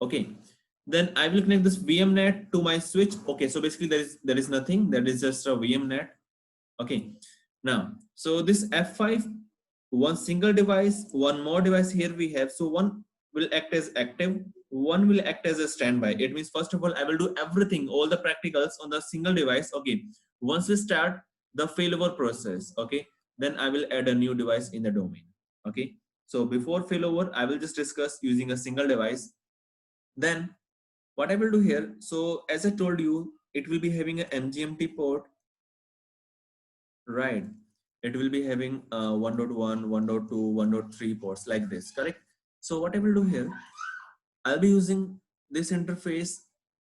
Okay, then I will connect this VMNet to my switch. Okay, so basically there is nothing, that is just a VMNet. Okay, now so this F5, one single device, one more device here we have. So one will act as active, one will act as a standby. It means first of all I will do everything, all the practicals on the single device. Okay, once we start the failover process, okay, then I will add a new device in the domain. Okay, so before failover I will just discuss using a single device. Then what I will do here, so as I told you, it will be having a MGMT port, right? It will be having 1.1, 1.2, 1.3 ports like this, correct? So what I will do here, I'll be using this interface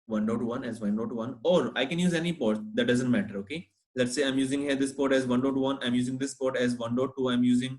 1.1 as 1.1, or I can use any port, that doesn't matter. Okay, let's say I'm using here this port as 1.1, I'm using this port as 1.2, I'm using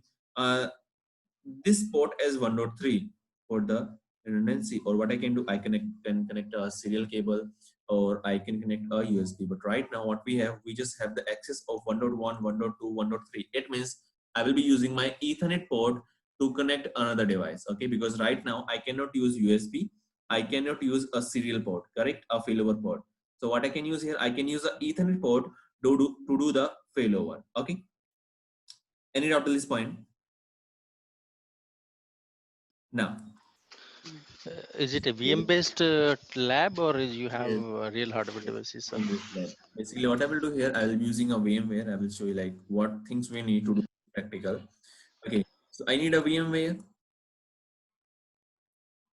this port as 1.3 for the redundancy. Or what I can do, I can connect a serial cable, or I can connect a USB. But right now what we have, we just have the access of 1.1, 1.2, 1.3. It means I will be using my Ethernet port to connect another device. Okay, because right now I cannot use USB, I cannot use a serial port, correct, a failover port. So what I can use here, I can use a Ethernet port to do the failover. Okay, any doubt till this point? Now, Is it a VM based lab, or is you have real hardware devices? Sir? basically what I will do here, I will be using a VMware. I will show you like what things we need to do practical. Okay, so I need a VMware.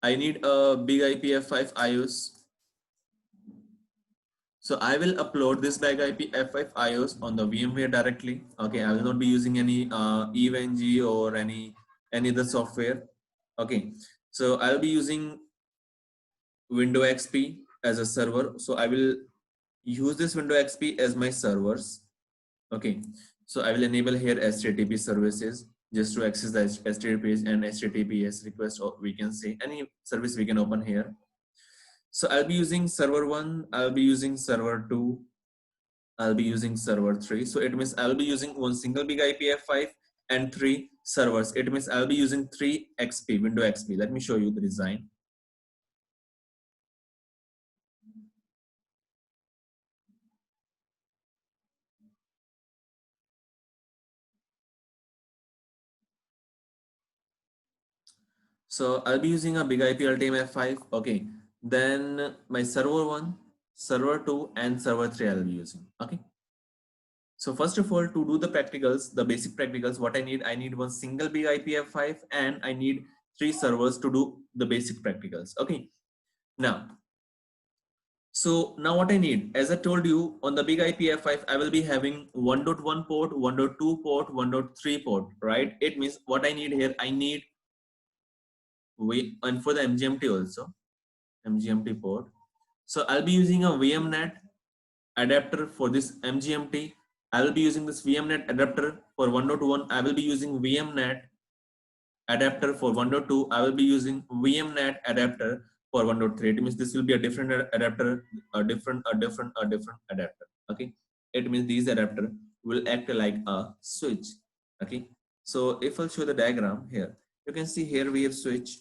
I need a big IP F5 IOS. So I will upload this big IP F5 IOS on the VMware directly. Okay, I will not be using any EVE-NG or any other software. Okay, so I'll be using Windows XP as a server. So I will use this Windows XP as my servers. Okay, so I will enable here HTTP services just to access the HTTPS and HTTPS request, or we can say any service we can open here. So I'll be using server 1, I'll be using server 2, I'll be using server 3. So it means I'll be using one single big IP F5 and 3 servers. It means I'll be using 3 XP, Windows XP. Let me show you the design. So I'll be using a big IP Ultima F5. Okay, then my server 1, server 2, and server 3 I'll be using. Okay, So first of all, to do the practicals, the basic practicals, what I need one single big IPv5 and I need 3 servers to do the basic practicals. Okay. Now, so now what I need, as I told you, on the big IPv5, I will be having 1.1 port, 1.2 port, 1.3 port, right? It means what I need here, I need, and for the MGMT also, MGMT port. So I'll be using a VMNet adapter for this MGMT. I will be using this VMNet adapter for 1.1. I will be using VMNet adapter for 1.2. I will be using VMNet adapter for 1.3. It means this will be a different adapter, a different adapter. Okay. It means these adapter will act like a switch. Okay. So if I'll show the diagram here, you can see here we have switch.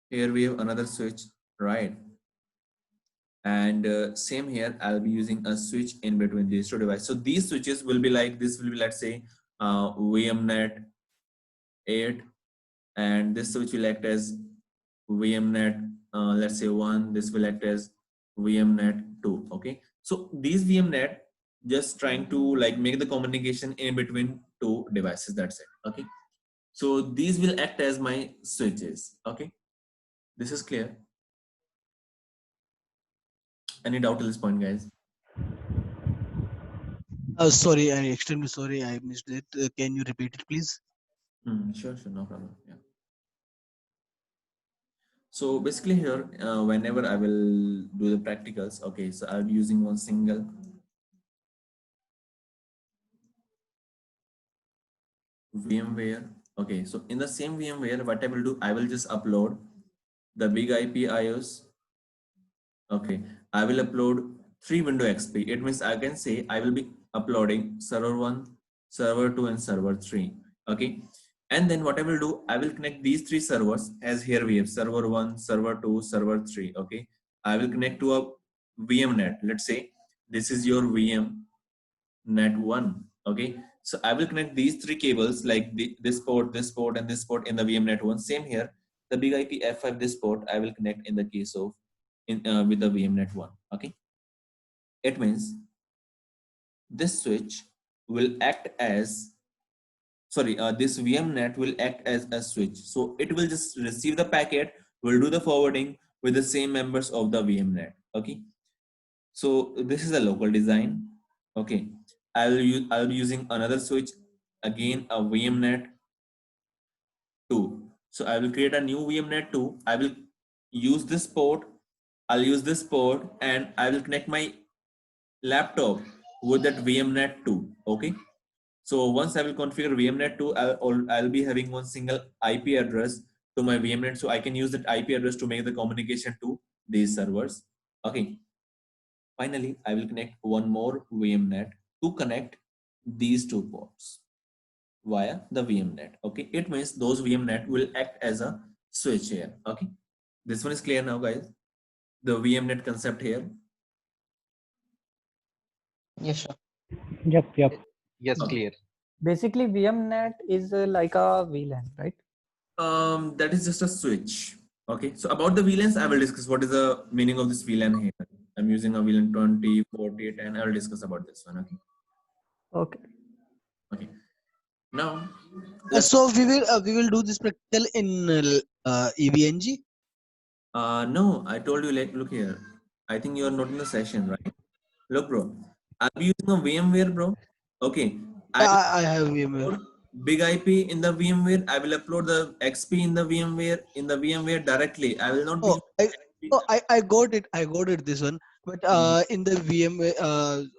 Here we have another switch, right? And same here, I'll be using a switch in between these two devices. So these switches will be like, this will be, let's say, VMNet 8, and this switch will act as VMNet, let's say 1, this will act as VMNet 2, okay? So these VMNet just trying to like make the communication in between two devices, that's it, okay? So these will act as my switches, okay? This is clear. Any doubt at this point, guys? Sorry, I extremely sorry, I missed it. Can you repeat it, please? Sure, no problem. Yeah. So basically here, whenever I will do the practicals, okay, so I'll be using one single VMware. Okay, so in the same VMware, what I will do, I will just upload the big IP IOs. Okay, I will upload 3 window XP. It means I can say I will be uploading server 1, server 2, and server 3. Okay, and then what I will do, I will connect these 3 servers, as here we have server 1, server 2, server 3. Okay, I will connect to a VMNet. Let's say this is your VMNet 1. Okay, so I will connect these 3 cables like this port, and this port in the VMNet 1. Same here, the big IP F5, this port I will connect in the case of with the VMNet 1. Okay, it means this switch will act as, this VMNet will act as a switch. So it will just receive the packet, will do the forwarding with the same members of the VMNet. Okay, so this is a local design. Okay, I'll be using another switch, again a VMNet 2. So I will create a new VMNet 2. I will use this port. I'll use this port and I will connect my laptop with that VMNet 2. Okay. So once I will configure VMNet 2, I'll be having one single IP address to my VMNet. So I can use that IP address to make the communication to these servers. Okay. Finally, I will connect one more VMNet to connect these 2 ports via the VMNet. Okay. It means those VMNet will act as a switch here. Okay. This one is clear now, guys. The VMNet concept here. Yes, sir. Yep. Yes, Okay. clear. Basically, VMNet is like a VLAN, right? That is just a switch. Okay. So about the VLANs, I will discuss what is the meaning of this VLAN here. I'm using a VLAN 20, 40, 10. I will discuss about this one. Okay. Okay. Okay. Now, So we will do this practical in EVNG. no, I told you, like, look here. I think you are not in the session, right? Look, bro, I'll be using a VMware, bro. Okay. I have VMware. Big IP in the VMware. I will upload the XP in the VMware directly. I will not be. I got it. I got it. This one, but in the VMware,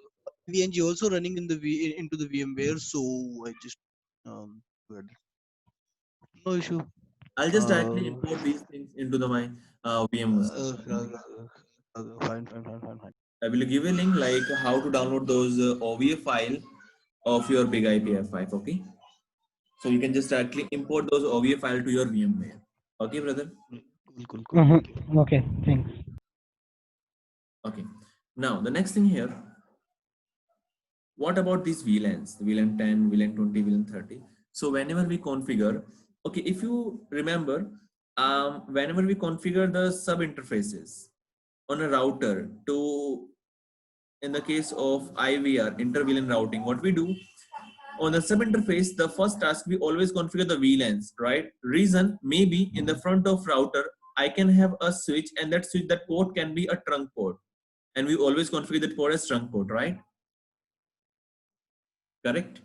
VNG also running in the into the VMware. So I just good. No issue. I'll just directly import these things into my VM. Fine. I will give you a link like how to download those OVA file of your big IP F5. Okay, so you can just directly import those OVA file to your VMware. Okay, brother. Cool. Okay, thanks. Okay, now the next thing here. What about these VLANs? VLAN 10, VLAN 20, VLAN 30. So whenever we configure, okay, if you remember, whenever we configure the sub interfaces on a router to in the case of IVR, inter-VLAN routing, what we do on the sub interface, the first task we always configure the VLANs, right? Reason, maybe in the front of router, I can have a switch, and that switch, that port can be a trunk port, and we always configure that port as trunk port, right? Correct?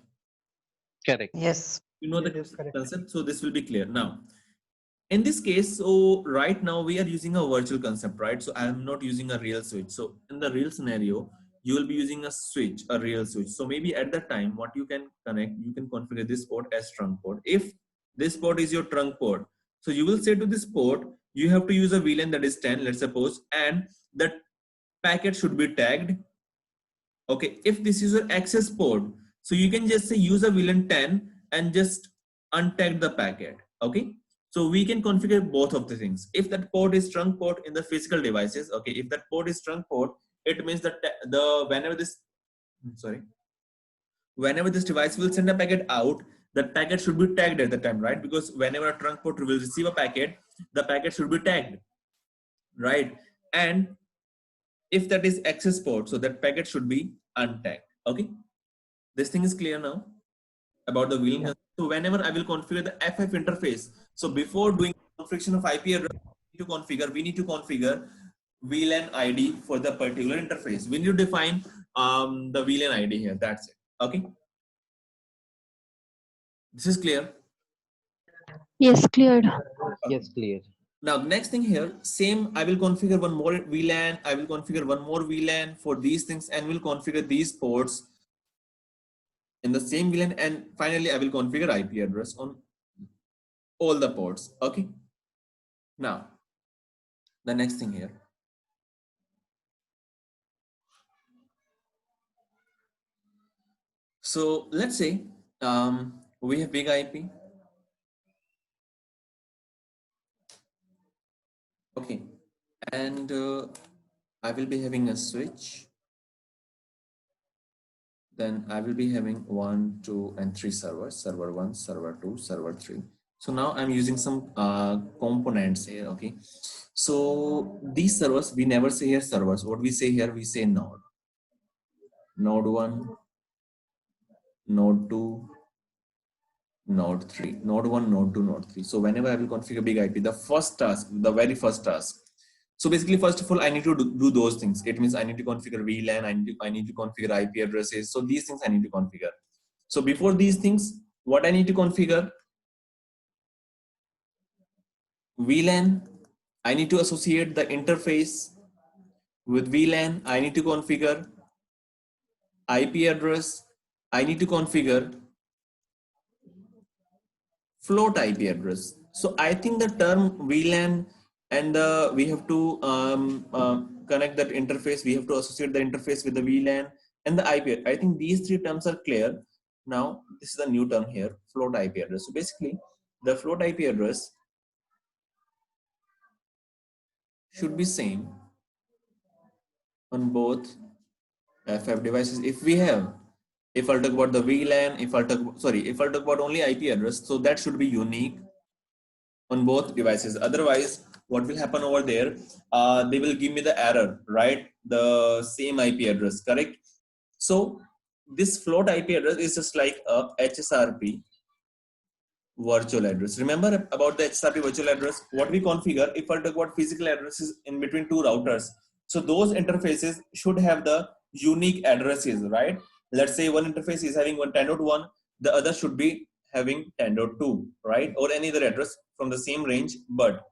Correct. Yes. You know the concept, so this will be clear now. In this case, so right now we are using a virtual concept, right? So I am not using a real switch. So in the real scenario, you will be using a switch, a real switch. So maybe at that time, what you can connect, you can configure this port as trunk port. If this port is your trunk port, so you will say to this port, you have to use a VLAN that is 10, let's suppose, and that packet should be tagged. Okay, if this is your access port, so you can just say use a VLAN 10 and just untag the packet. Okay, so we can configure both of the things. If that port is trunk port in the physical devices, okay, if that port is trunk port, it means that whenever this device will send a packet out, that packet should be tagged at the time, right? Because whenever a trunk port will receive a packet, the packet should be tagged, right? And if that is access port, so that packet should be untagged. Okay, this thing is clear now about the VLAN. So whenever I will configure the FF interface, so before doing configuration of IP address, we need to configure VLAN ID for the particular interface. We need to define the VLAN ID here. That's it. Okay. This is clear. Yes, cleared. Yes, clear. Now, the next thing here, same, I will configure one more VLAN. I will configure one more VLAN for these things, and will configure these ports in the same VLAN. And finally, I will configure IP address on all the ports. Okay. Now, the next thing here. So let's say we have big IP. Okay, and I will be having a switch. Then I will be having 1, 2, and 3 servers, server 1, server 2, server 3. So now I'm using some components here, okay? So these servers, we never say here servers. What we say here, we say node. Node 1, node 2, node 3, node 1, node 2, node 3. So whenever I will configure big IP, the first task, the very first task. So basically, first of all, I need to do those things. It means I need to configure VLAN, I need to configure IP addresses. So these things I need to configure. So before these things, what I need to configure? VLAN, I need to associate the interface with VLAN. I need to configure IP address. I need to configure float IP address. So I think the term VLAN and we have to connect that interface. We have to associate the interface with the VLAN and the IP. I think these three terms are clear. Now, this is a new term here, float IP address. So basically, the float IP address should be same on both FF devices. If I'll talk about the VLAN, if I'll talk about only IP address, so that should be unique on both devices. Otherwise, what will happen over there? They will give me the error, right? The same IP address, correct? So this float IP address is just like a HSRP virtual address. Remember about the HSRP virtual address? What we configure, if I talk about physical addresses in between two routers, so those interfaces should have the unique addresses, right? Let's say one interface is having 10.1, the other should be having 10.2, right? Or any other address from the same range. But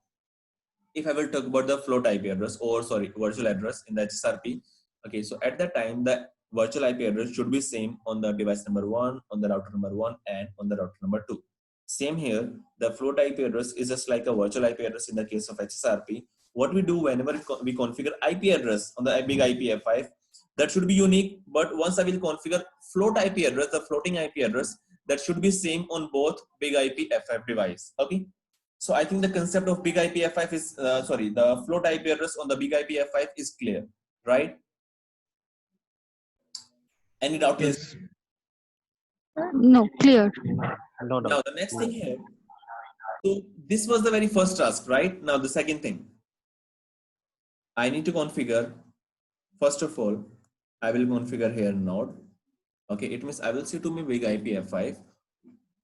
if I will talk about the float IP address, or virtual address in the HSRP, okay, so at that time, the virtual IP address should be same on the device number 1, on the router number 1, and on the router number 2. Same here, the float IP address is just like a virtual IP address in the case of HSRP. What we do whenever we configure IP address on the big IP F5, that should be unique. But once I will configure float IP address, the floating IP address, that should be same on both big IP F5 device. Okay. So I think the concept of big IP F5 is, the float IP address on the big IP F5 is clear, right? Any doubt? Yes. No, clear. No doubt. Now the next thing here. So this was the very first task, right? Now the second thing. I need to configure, first of all, I will configure here node. Okay, it means I will say to my big IP F5,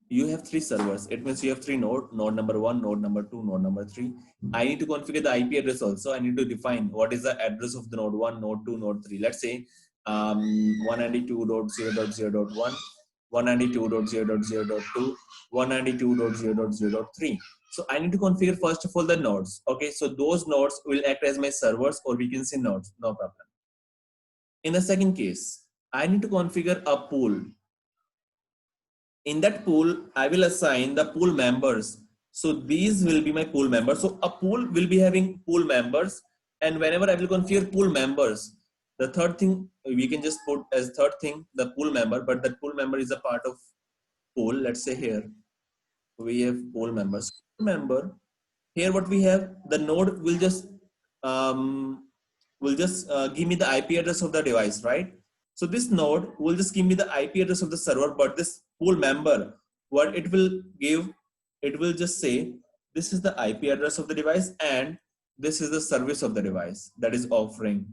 you have 3 servers. It means you have 3 node number 1, node number 2, node number 3. I need to configure the IP address also. I need to define what is the address of the node 1, node 2, node 3. Let's say 192.0.0.1, 192.0.0.2, 192.0.0.3. So I need to configure first of all the nodes. Okay, so those nodes will act as my servers, or we can say nodes, no problem. In the second case, I need to configure a pool. In that pool, I will assign the pool members. So these will be my pool members. So a pool will be having pool members, and whenever I will configure pool members, the third thing we can just put as third thing the pool member, but that pool member is a part of pool. Let's say here we have pool members. Pool member here, what we have, the node will just give me the IP address of the device, right? So this node will just give me the IP address of the server, but this pool member, what it will give, it will just say, this is the IP address of the device and this is the service of the device that is offering.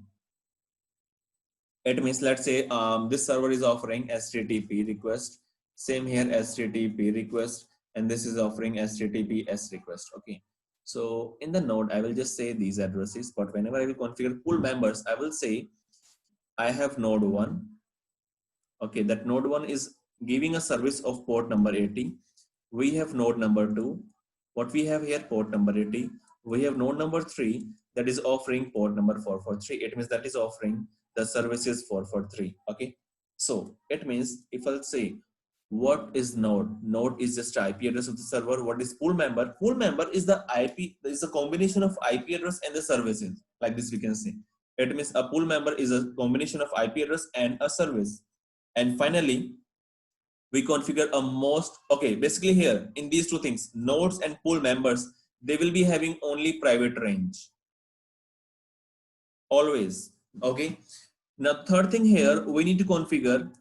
It means, let's say this server is offering HTTP request, same here HTTP request, and this is offering HTTPS request. Okay. So in the node, I will just say these addresses, but whenever I will configure pool members, I will say I have node 1. Okay, that node 1 is giving a service of port number 80. We have node number 2. What we have here, port number 80. We have node number 3 that is offering port number 443. It means that is offering the services 443. Okay, so it means if I'll say what is node? Node is just IP address of the server. What is pool member? Pool member is the IP, is a combination of IP address and the services. Like this we can say. It means a pool member is a combination of IP address and a service. And finally, we configure a most, okay, basically here in these two things, nodes and pool members, they will be having only private range. Always. Okay. Now, third thing here, we need to configure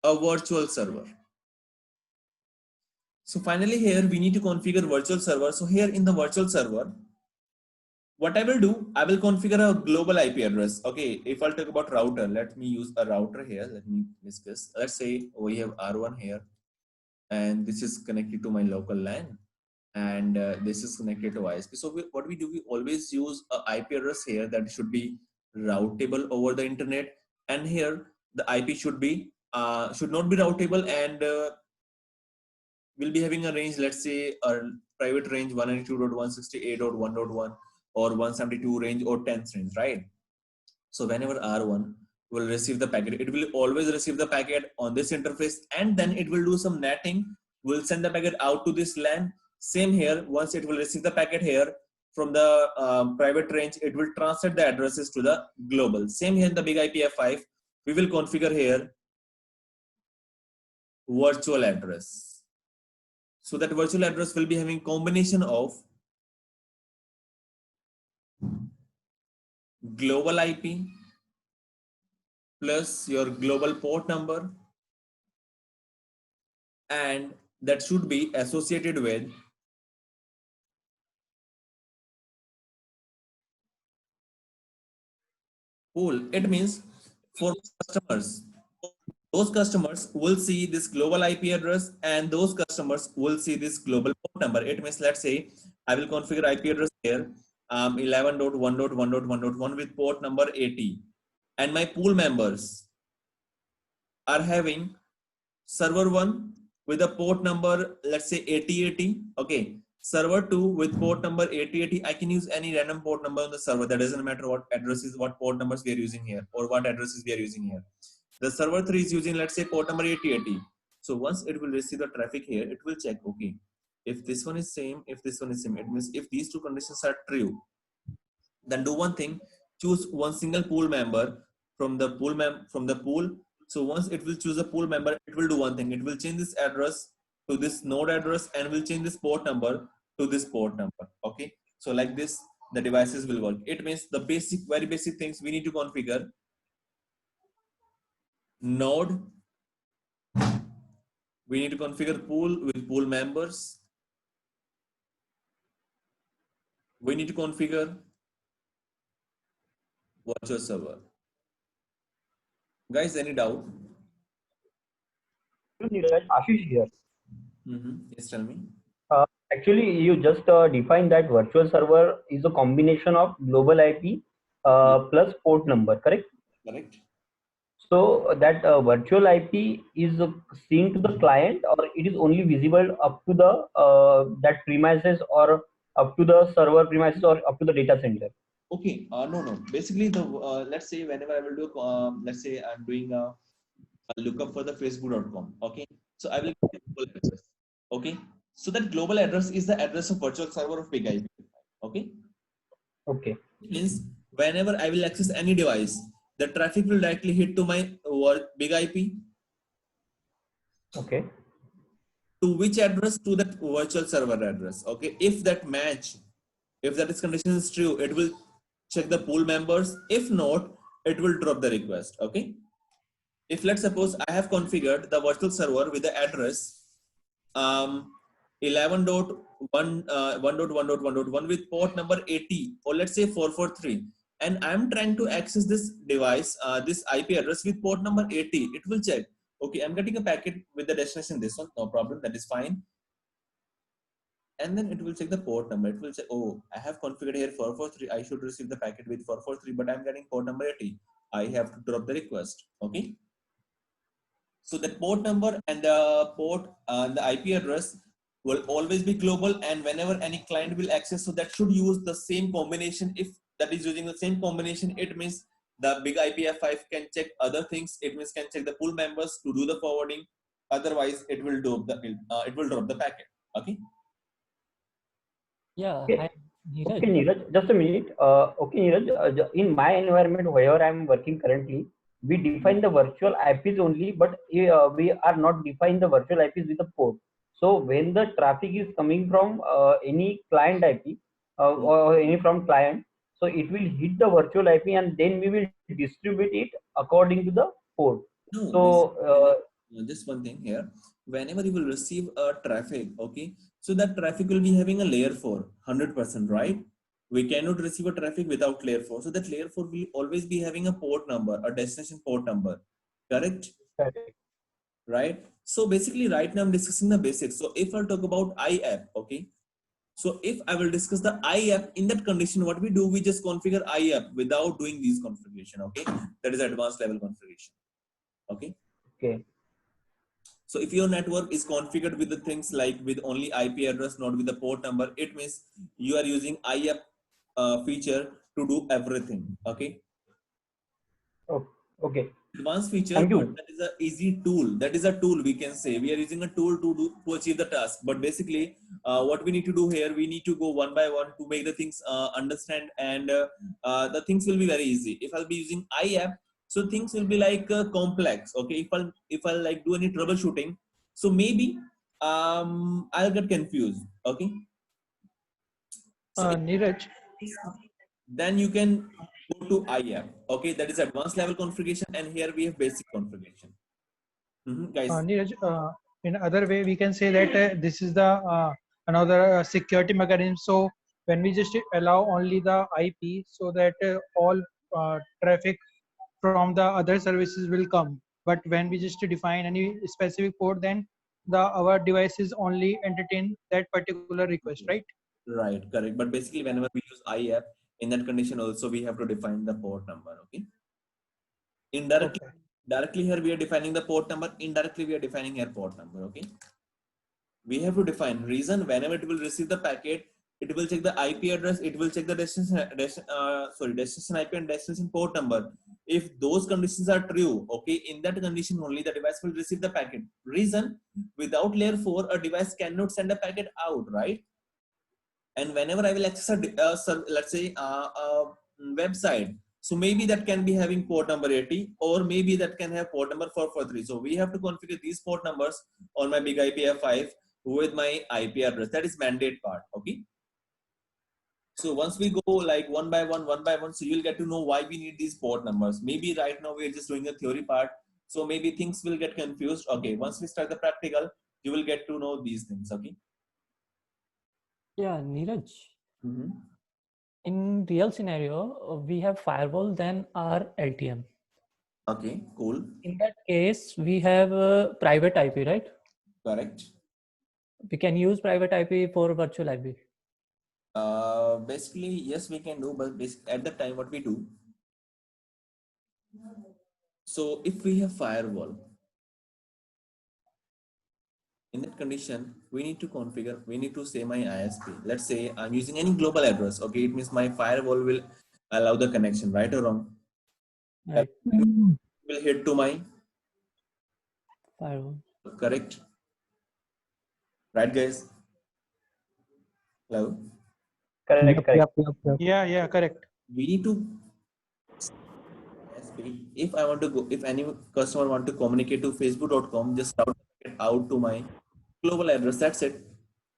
a virtual server. So finally here we need to configure virtual server. So here in the virtual server, what I will do, I will configure a global IP address. Okay, if I'll talk about router, let me use a router here. Let me discuss. Let's say we have R1 here, and this is connected to my local LAN, and this is connected to ISP. So what we do, we always use a IP address here that should be routable over the internet, and here the IP should be should not be routable, and we'll be having a range. Let's say a private range 192.168.1.1 or 172 range or 10 range, right? So whenever R1 will receive the packet, it will always receive the packet on this interface, and then it will do some netting, will send the packet out to this LAN. Same here, once it will receive the packet here from the private range, it will translate the addresses to the global. Same here in the big IPF5, we will configure here virtual address. So that virtual address will be having combination of global IP plus your global port number, and that should be associated with pool. It means for customers, those customers will see this global IP address and those customers will see this global port number. It means, let's say I will configure IP address here 11.1.1.1.1 with port number 80, and my pool members are having server 1 with a port number, let's say 8080. Okay, server 2 with port number 8080. I can use any random port number on the server. That doesn't matter what addresses, what port numbers we are using here, or what addresses we are using here. The server 3 is using, let's say, port number 8080. So once it will receive the traffic here, it will check, okay, if this one is same, if this one is same, it means if these two conditions are true, then do one thing, choose one single pool member from the pool. So once it will choose a pool member, it will do one thing, it will change this address to this node address and will change this port number to this port number. Okay, so like this the devices will work. It means the basic, very basic things we need to configure: node, we need to configure pool with pool members, we need to configure virtual server. Guys, any doubt? Neeraj, Ashish here. Yes, tell me. Actually, you just defined that virtual server is a combination of global IP plus port number, correct? Correct. So that virtual IP is seen to the client, or it is only visible up to the that premises, or up to the server premises, or up to the data center. Okay. No. Basically, the let's say whenever I will do, let's say I'm doing a lookup for the facebook.com. Okay. So I will get a global address. Okay. So that global address is the address of virtual server of Big IP. Okay. Okay. It means whenever I will access any device, the traffic will directly hit to my Big IP. Okay. To which address? To that virtual server address. Okay. If that match, if that is condition is true, it will check the pool members. If not, it will drop the request. Okay. If let's suppose I have configured the virtual server with the address 11.1.1.1.1 with port number 80, or let's say 443, and I'm trying to access this device, this IP address with port number 80, it will check. Okay, I'm getting a packet with the destination this one, no problem, that is fine. And then it will check the port number. It will say, oh, I have configured here 443. I should receive the packet with 443, but I'm getting port number 80. I have to drop the request. Okay. So the port number and the port, the IP address will always be global. And whenever any client will access, so that should use the same combination. If that is using the same combination, it means the big IPF5 can check other things. It means can check the pool members to do the forwarding. Otherwise, it will drop the packet. Okay. Yeah. Okay. Neeraj. Okay, Neeraj, just a minute. Okay, Neeraj, in my environment, wherever I'm working currently, we define the virtual IPs only, but we are not defining the virtual IPs with a port. So when the traffic is coming from any client IP or any from client, so it will hit the virtual IP, and then we will distribute it according to the port. No, So just one thing here. Whenever you will receive a traffic, okay, so that traffic will be having a layer 4, 100%, right? We cannot receive a traffic without layer 4. So that layer 4 will always be having a port number, a destination port number, correct? Right? So basically right now I'm discussing the basics. So if I'll talk about IAP, okay, so if I will discuss the IAP, in that condition, what we do, we just configure IAP without doing these configuration, okay? That is advanced level configuration, okay? Okay. So if your network is configured with the things like with only IP address, not with the port number, it means you are using IAP feature to do everything, okay? Oh, okay. Advanced feature, Thank you. but that is an easy tool. That is a tool, we can say. We are using a tool to achieve the task. But basically, what we need to do here, we need to go one by one to make the things understand, and the things will be very easy. If I'll be using IAP, so things will be like complex. Okay, if I'll like do any troubleshooting, so maybe I'll get confused. Okay. So Neeraj. then you can go to IAP. Okay, that is advanced level configuration, and here we have basic configuration. Guys. Neeraj, in other way, we can say that this is the another security mechanism. So when we just allow only the IP, so that all traffic from the other services will come. But when we just define any specific port, then our devices only entertain that particular request, right? Right, correct. But basically, whenever we use IAP, in that condition also we have to define the port number. Okay. Indirectly, directly here we are defining the port number. Indirectly, we are defining air port number. Okay. We have to define reason. Whenever it will receive the packet, it will check the IP address. It will check the destination IP and destination port number. If those conditions are true, okay, in that condition only the device will receive the packet. Reason: without layer 4, a device cannot send a packet out, right? And whenever I will access let's say a website, so maybe that can be having port number 80, or maybe that can have port number 443. So we have to configure these port numbers on my big IPF5 with my IP address. That is mandate part. Okay. So once we go like one by one, so you'll get to know why we need these port numbers. Maybe right now we're just doing the theory part, so maybe things will get confused. Okay, once we start the practical, you will get to know these things. Okay. Yeah, Neeraj. In real scenario, we have firewall, then our LTM. Okay, cool. In that case, we have a private IP, right? Correct. We can use private IP for virtual IP. Basically, yes, we can do, but at that time, what we do. So if we have firewall, in that condition, we need to configure, we need to say my ISP. Let's say I'm using any global address. Okay, it means my firewall will allow the connection, right or wrong? Right. Will hit to my Firewall. correct. Right, guys? Hello? Correct, correct. Yeah, correct. We need to, if I want to go, if any customer want to communicate to facebook.com, just route it out to my global address. That's it.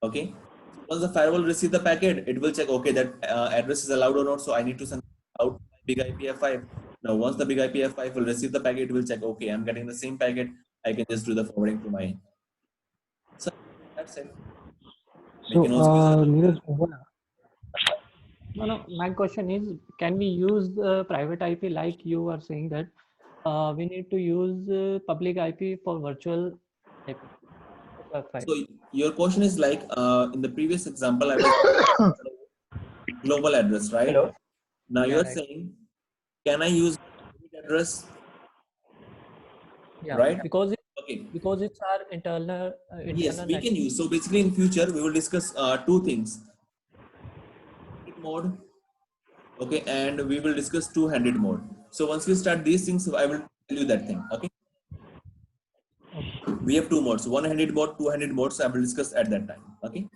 Okay. So once the firewall receive the packet, it will check, okay, that address is allowed or not. So I need to send out my big IPF5. Now, once the big IPF5 will receive the packet, it will check, okay, I'm getting the same packet. I can just do the forwarding to my. So that's it. So, We can also use no, my question is, can we use the private IP like you were saying that we need to use public IP for virtual IP? So your question is like in the previous example, I was global address, right? Hello? Now Yeah, you're right. saying, can I use address? Yeah, Right? because Okay. because it's our internal Yes, we network. can use. So basically, in future, we will discuss two things: mode, okay, and we will discuss two-handed mode. So once we start these things, I will tell you that thing. Okay. We have two modes: one-handed mode, two-handed mode. So I will discuss at that time. Okay.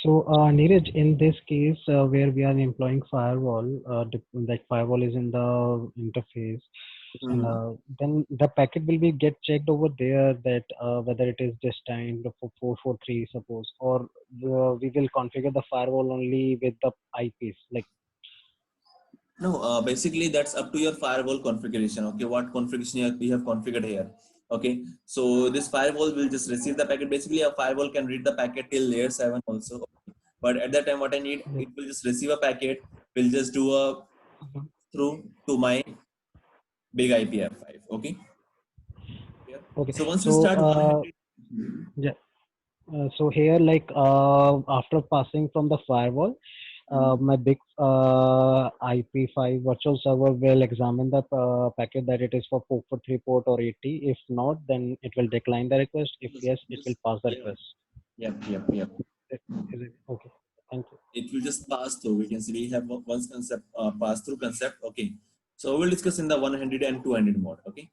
So, Neeraj, in this case, where we are employing firewall, like firewall is in the interface, and then the packet will be get checked over there that whether it is destined for 443, suppose, or we will configure the firewall only with the IPs, like. No, basically that's up to your firewall configuration. Okay, what configuration we have configured here. Okay, so this firewall will just receive the packet. Basically, a firewall can read the packet till layer 7 also. But at that time, what I need, it will just receive a packet. Will just do a through to my big IPF5. Okay. Okay. So once we start, Yeah. So here, like after passing from the firewall, my big IP5 virtual server will examine the packet that it is for 443 port or 80. If not, then it will decline the request. If yes, it will pass the request. Yep. Is it okay? Thank you. It will just pass through. We can see we have one concept, pass through concept. Okay. So we'll discuss in the one-handed and two-handed mode. Okay.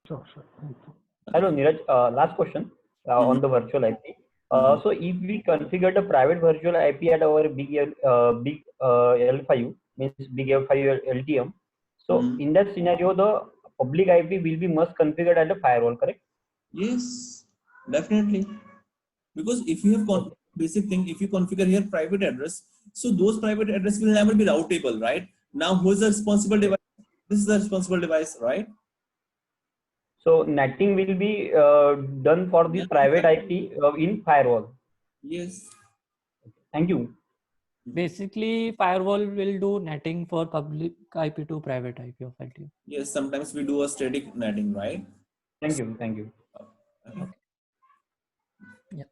Sure. Thank you. Hello, Neeraj. Last question on the virtual IP. So if we configure the private virtual IP at our big L5, means big L5 LTM, so in that scenario, the public IP will be must configured at the firewall, correct? Yes, definitely. Because if you have basic thing, if you configure here private address, so those private address will never be routable, right? Now, who is the responsible device? This is the responsible device, right? So netting will be done for this private IP in firewall. Yes. Thank you. Basically, firewall will do netting for public IP to private IP of LTM. Yes, sometimes we do a static netting, right? Thank you. Thank you. Okay. Yeah.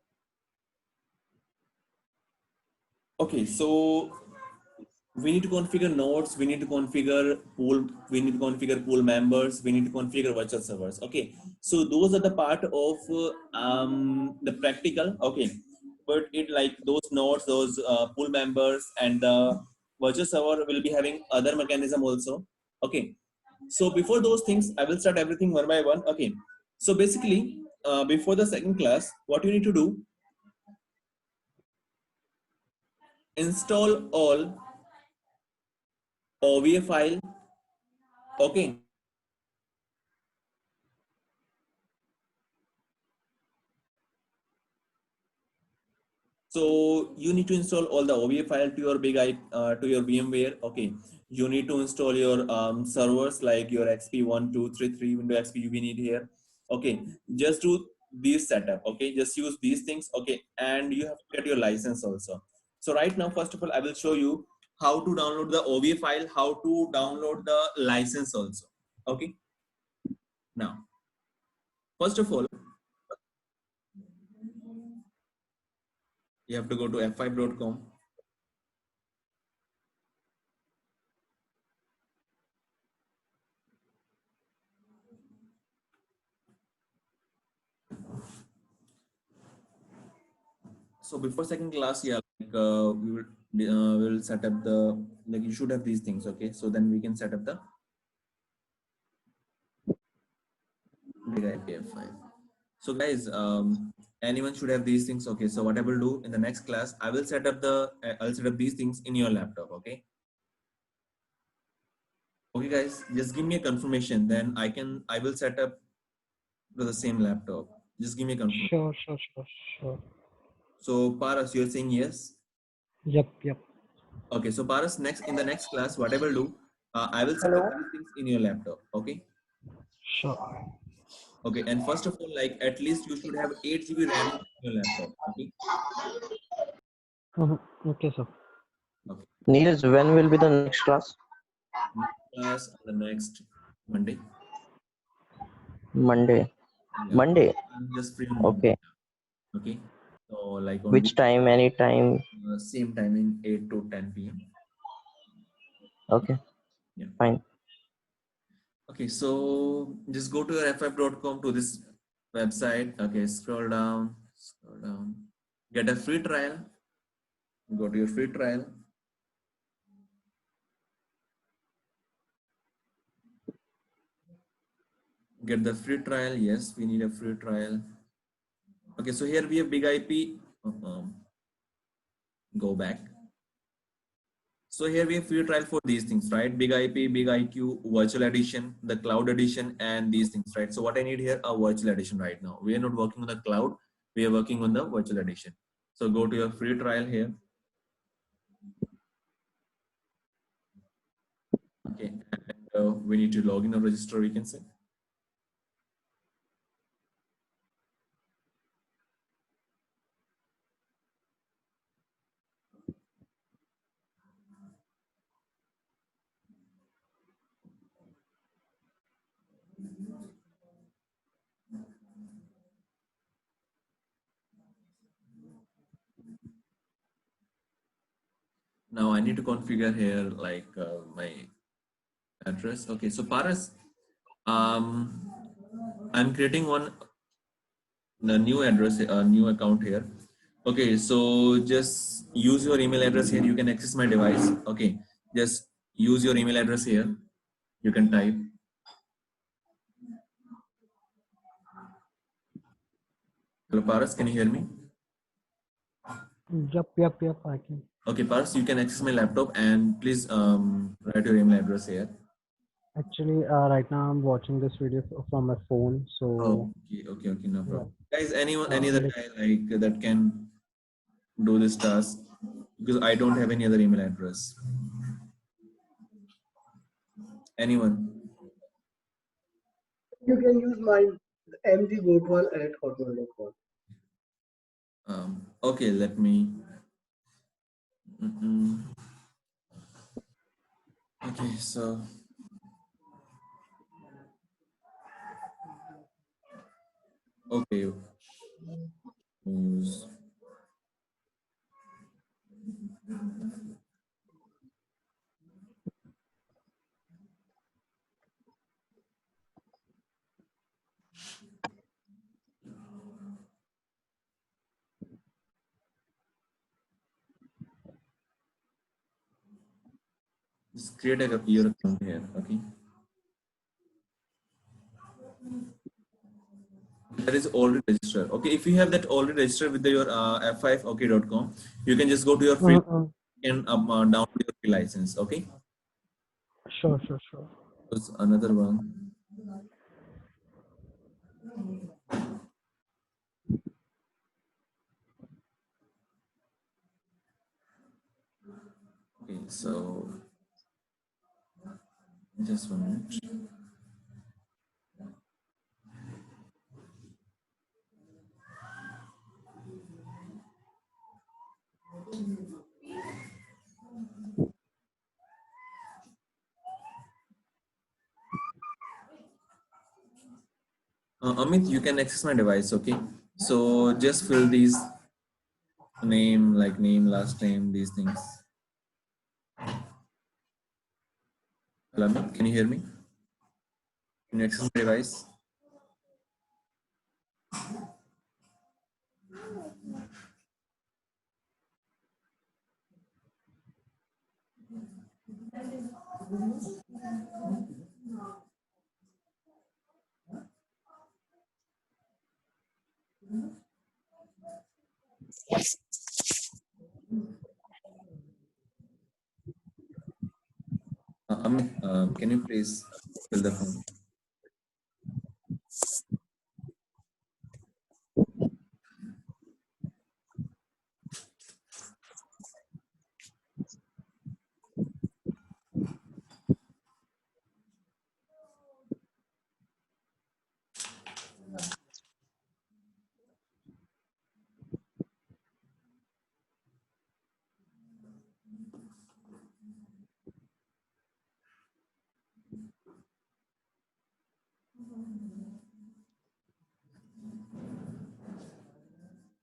Okay, so we need to configure nodes, we need to configure pool, we need to configure pool members, we need to configure virtual servers. Okay, so those are the part of the practical. Okay, but it like those nodes, those pool members, and the virtual server will be having other mechanism also. Okay, so before those things, I will start everything one by one. Okay, so basically, before the second class, what you need to do, install all OVA file. Okay. So you need to install all the OVA file to your to your VMware. Okay. You need to install your servers like your XP 1, 2, 3, 3 Windows XP we need here. Okay. Just do this setup. Okay. Just use these things. Okay. And you have to get your license also. So right now, first of all, I will show you how to download the OV file, how to download the license also. Okay. Now, first of all, you have to go to f5.com. So before second class, yeah, like, we will set up the, like, you should have these things. Okay, so then we can set up the big IPF5. So guys, anyone should have these things. Okay, so what I will do in the next class, I will set up the, I'll set up these things in your laptop. Okay. Okay, guys, just give me a confirmation. Then I will set up to the same laptop. Just give me a confirmation. Sure. So Paras, you're saying yes? Yep. Okay, so Paras, in the next class, what I will do, I will set up these things in your laptop. Okay. Sure. Okay, and first of all, like, at least you should have 8 GB RAM in your laptop. Okay. Okay, sir. Okay. Neeraj, when will be the next class? Next class on the next Monday. Monday. Yeah. Monday. I'm just free on Monday. Okay. Okay. So like on Which time? Any time? Same timing, 8 to 10 p.m. Okay. Yeah. Fine. Okay, so just go to your f5.com to this website. Okay, scroll down, get a free trial. Go to your free trial. Get the free trial. Yes, we need a free trial. Okay, so here we have big IP. Go back. So here we have free trial for these things, right? Big IP, big IQ, virtual edition, the cloud edition, and these things, right? So what I need here, a virtual edition right now. We are not working on the cloud. We are working on the virtual edition. So go to your free trial here. Okay, and we need to log in or register, we can say. Now I need to configure here like my address. Okay, so Paras, I'm creating the new address, a new account here. Okay, so just use your email address here. You can access my device. Okay, just use your email address here. You can type. Hello, Paras, can you hear me? Yep, I can. Okay, Paras, you can access my laptop and please write your email address here. Actually, right now I'm watching this video from my phone, so. Oh, okay, no problem. Guys, any other guy like that can do this task, because I don't have any other email address. Anyone? You can use my mdgotwal@hotmail.com. Okay, let me. Okay, so. Okay. Use. Just create your account here, okay? That is already registered. Okay, if you have that already registered with your f5ok.com, you can just go to your free and download your free license, okay? Sure. There's another one. Okay, so just 1 minute. Amit, you can access my device, okay? So just fill these name, like name, last name, these things. Hello, Amit, can you hear me? Can you access my device? Amit, can you please fill the form?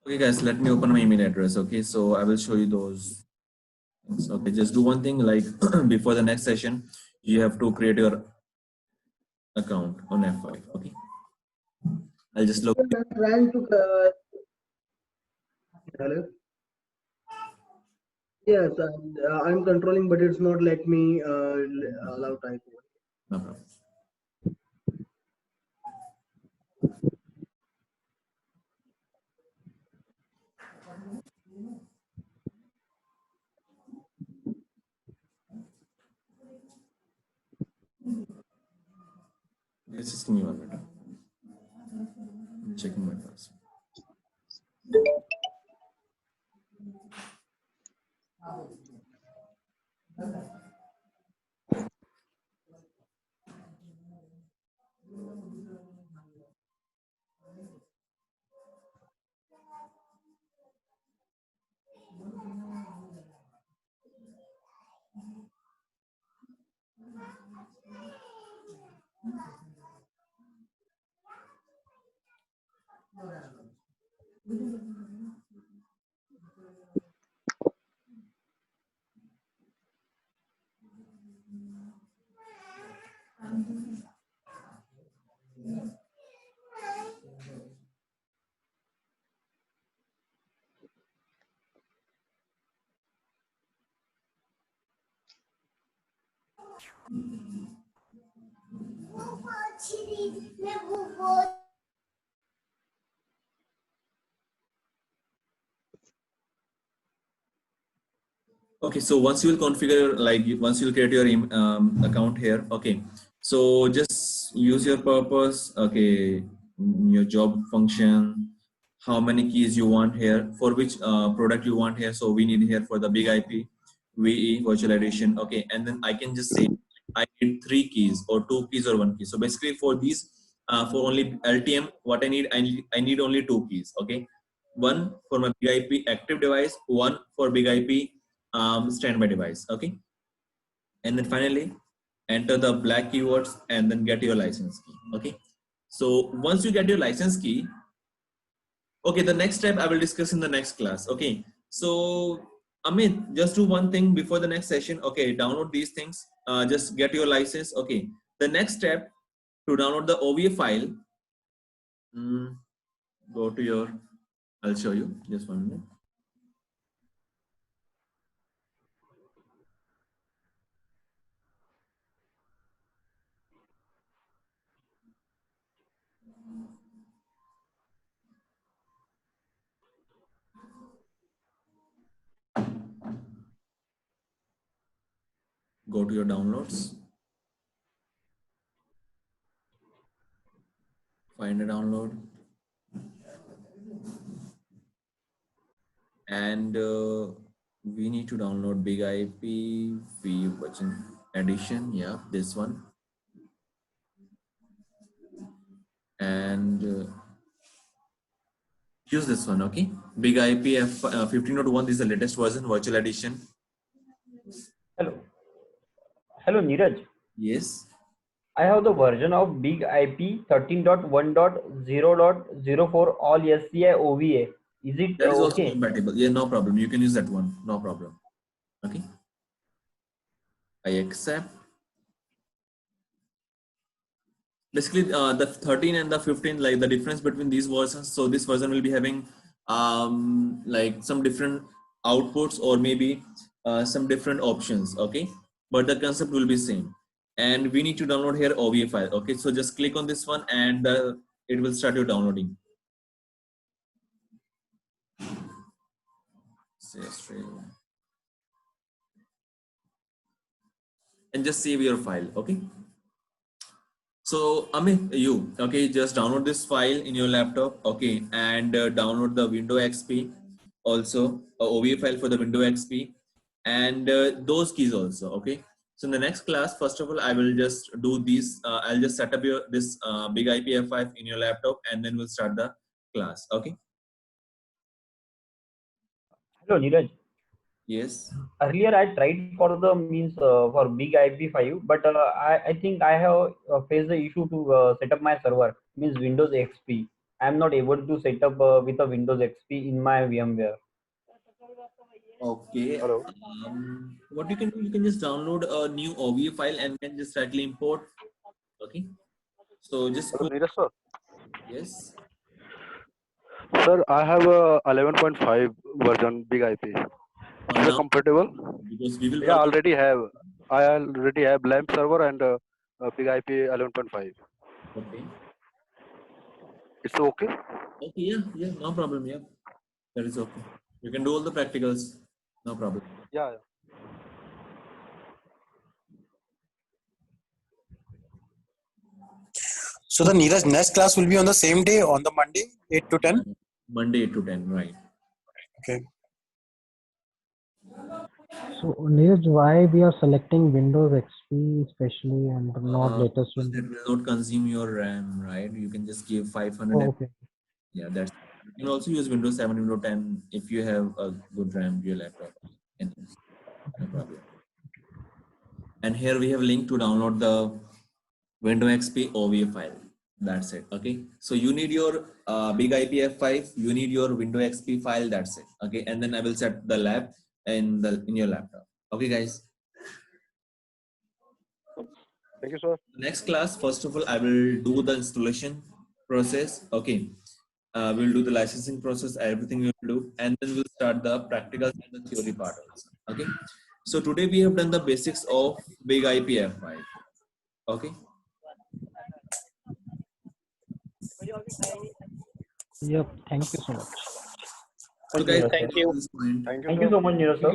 Okay, guys, let me open my email address. Okay, so I will show you those things. Okay, just do one thing, like before the next session, you have to create your account on F5. Okay, I'll just look. I'm trying to. Hello. Yes, I'm controlling, but it's not let me allow type. No problem. Just give me 1 minute. I'm checking my password. Okay, so once you will configure, like once you'll create your account here, okay, so just use your purpose, okay, your job function, how many keys you want here, for which product you want here. So we need here for the big IP, VE, virtual edition, okay, and then I can just say I need 3 keys or 2 keys or 1 key. So basically for these, for only LTM, what I need only 2 keys, okay, one for my big IP active device, one for big IP standby device, okay, and then finally enter the black keywords and then get your license key. Okay, so once you get your license key, okay, the next step I will discuss in the next class. Okay, so Amit, just do one thing before the next session. Okay, download these things, just get your license. Okay, the next step to download the OVA file, go to your, I'll show you, just 1 minute. Go to your downloads, find a download, and we need to download big IP virtual edition. Yeah, this one, and use this one. Okay, big IP F15.1. This is the latest version, virtual edition. Hello. Hello, Neeraj. Yes. I have the version of big IP 13.1.0.04 all SCI OVA. Is it That is also okay? compatible. Yeah, no problem. You can use that one. No problem. Okay. I accept. Basically, the 13 and the 15, like the difference between these versions. So this version will be having like some different outputs or maybe some different options. Okay, but the concept will be same. And we need to download here OVA file. Okay, so just click on this one and it will start your downloading. And just save your file. Okay. So Amit, you okay? Just download this file in your laptop. Okay, and download the Windows XP also OVA file for the Windows XP and those keys also. Okay. So in the next class, first of all, I will just do these. I'll just set up this big IPF5 in your laptop, and then we'll start the class. Okay. Hello, Neeraj. Yes. Earlier, I tried for the means for big IP5, but I think I have faced the issue to set up my server means Windows XP. I am not able to set up with a Windows XP in my VMware. Okay. What you can do, you can just download a new OVA file and then just directly import. Okay. So just Hello, Neeraj sir. Yes. Sir, I have a 11.5 version big IP. Is it compatible? Because we will I already have LAMP server and big IP 11.5. Okay. It's okay? Okay, yeah, no problem. Yeah, that is okay. You can do all the practicals, no problem. Yeah. So the Neeraj next class will be on the same day, on the Monday, 8 to 10? Monday 8 to 10, right. Okay. So Neeraj, why we are selecting Windows XP especially and not latest That Windows? will not consume your RAM, right? You can just give 500. Oh, okay. Yeah, that's. You can also use Windows 7, Windows 10 if you have a good RAM, your laptop. No problem. And here we have link to download the Windows XP OVA file. That's it. Okay. So you need your big IPF5. You need your Windows XP file. That's it. Okay. And then I will set the lab in your laptop. Okay, guys. Thank you, sir. Next class, first of all, I will do the installation process. Okay. We'll do the licensing process, everything we'll do, and then we'll start the practicals and the theory part also. Okay. So today we have done the basics of big IPF5. Okay. Yep. Thank you so much. So guys, Thank you. Thank you. Thank you so much, Neeraj sir.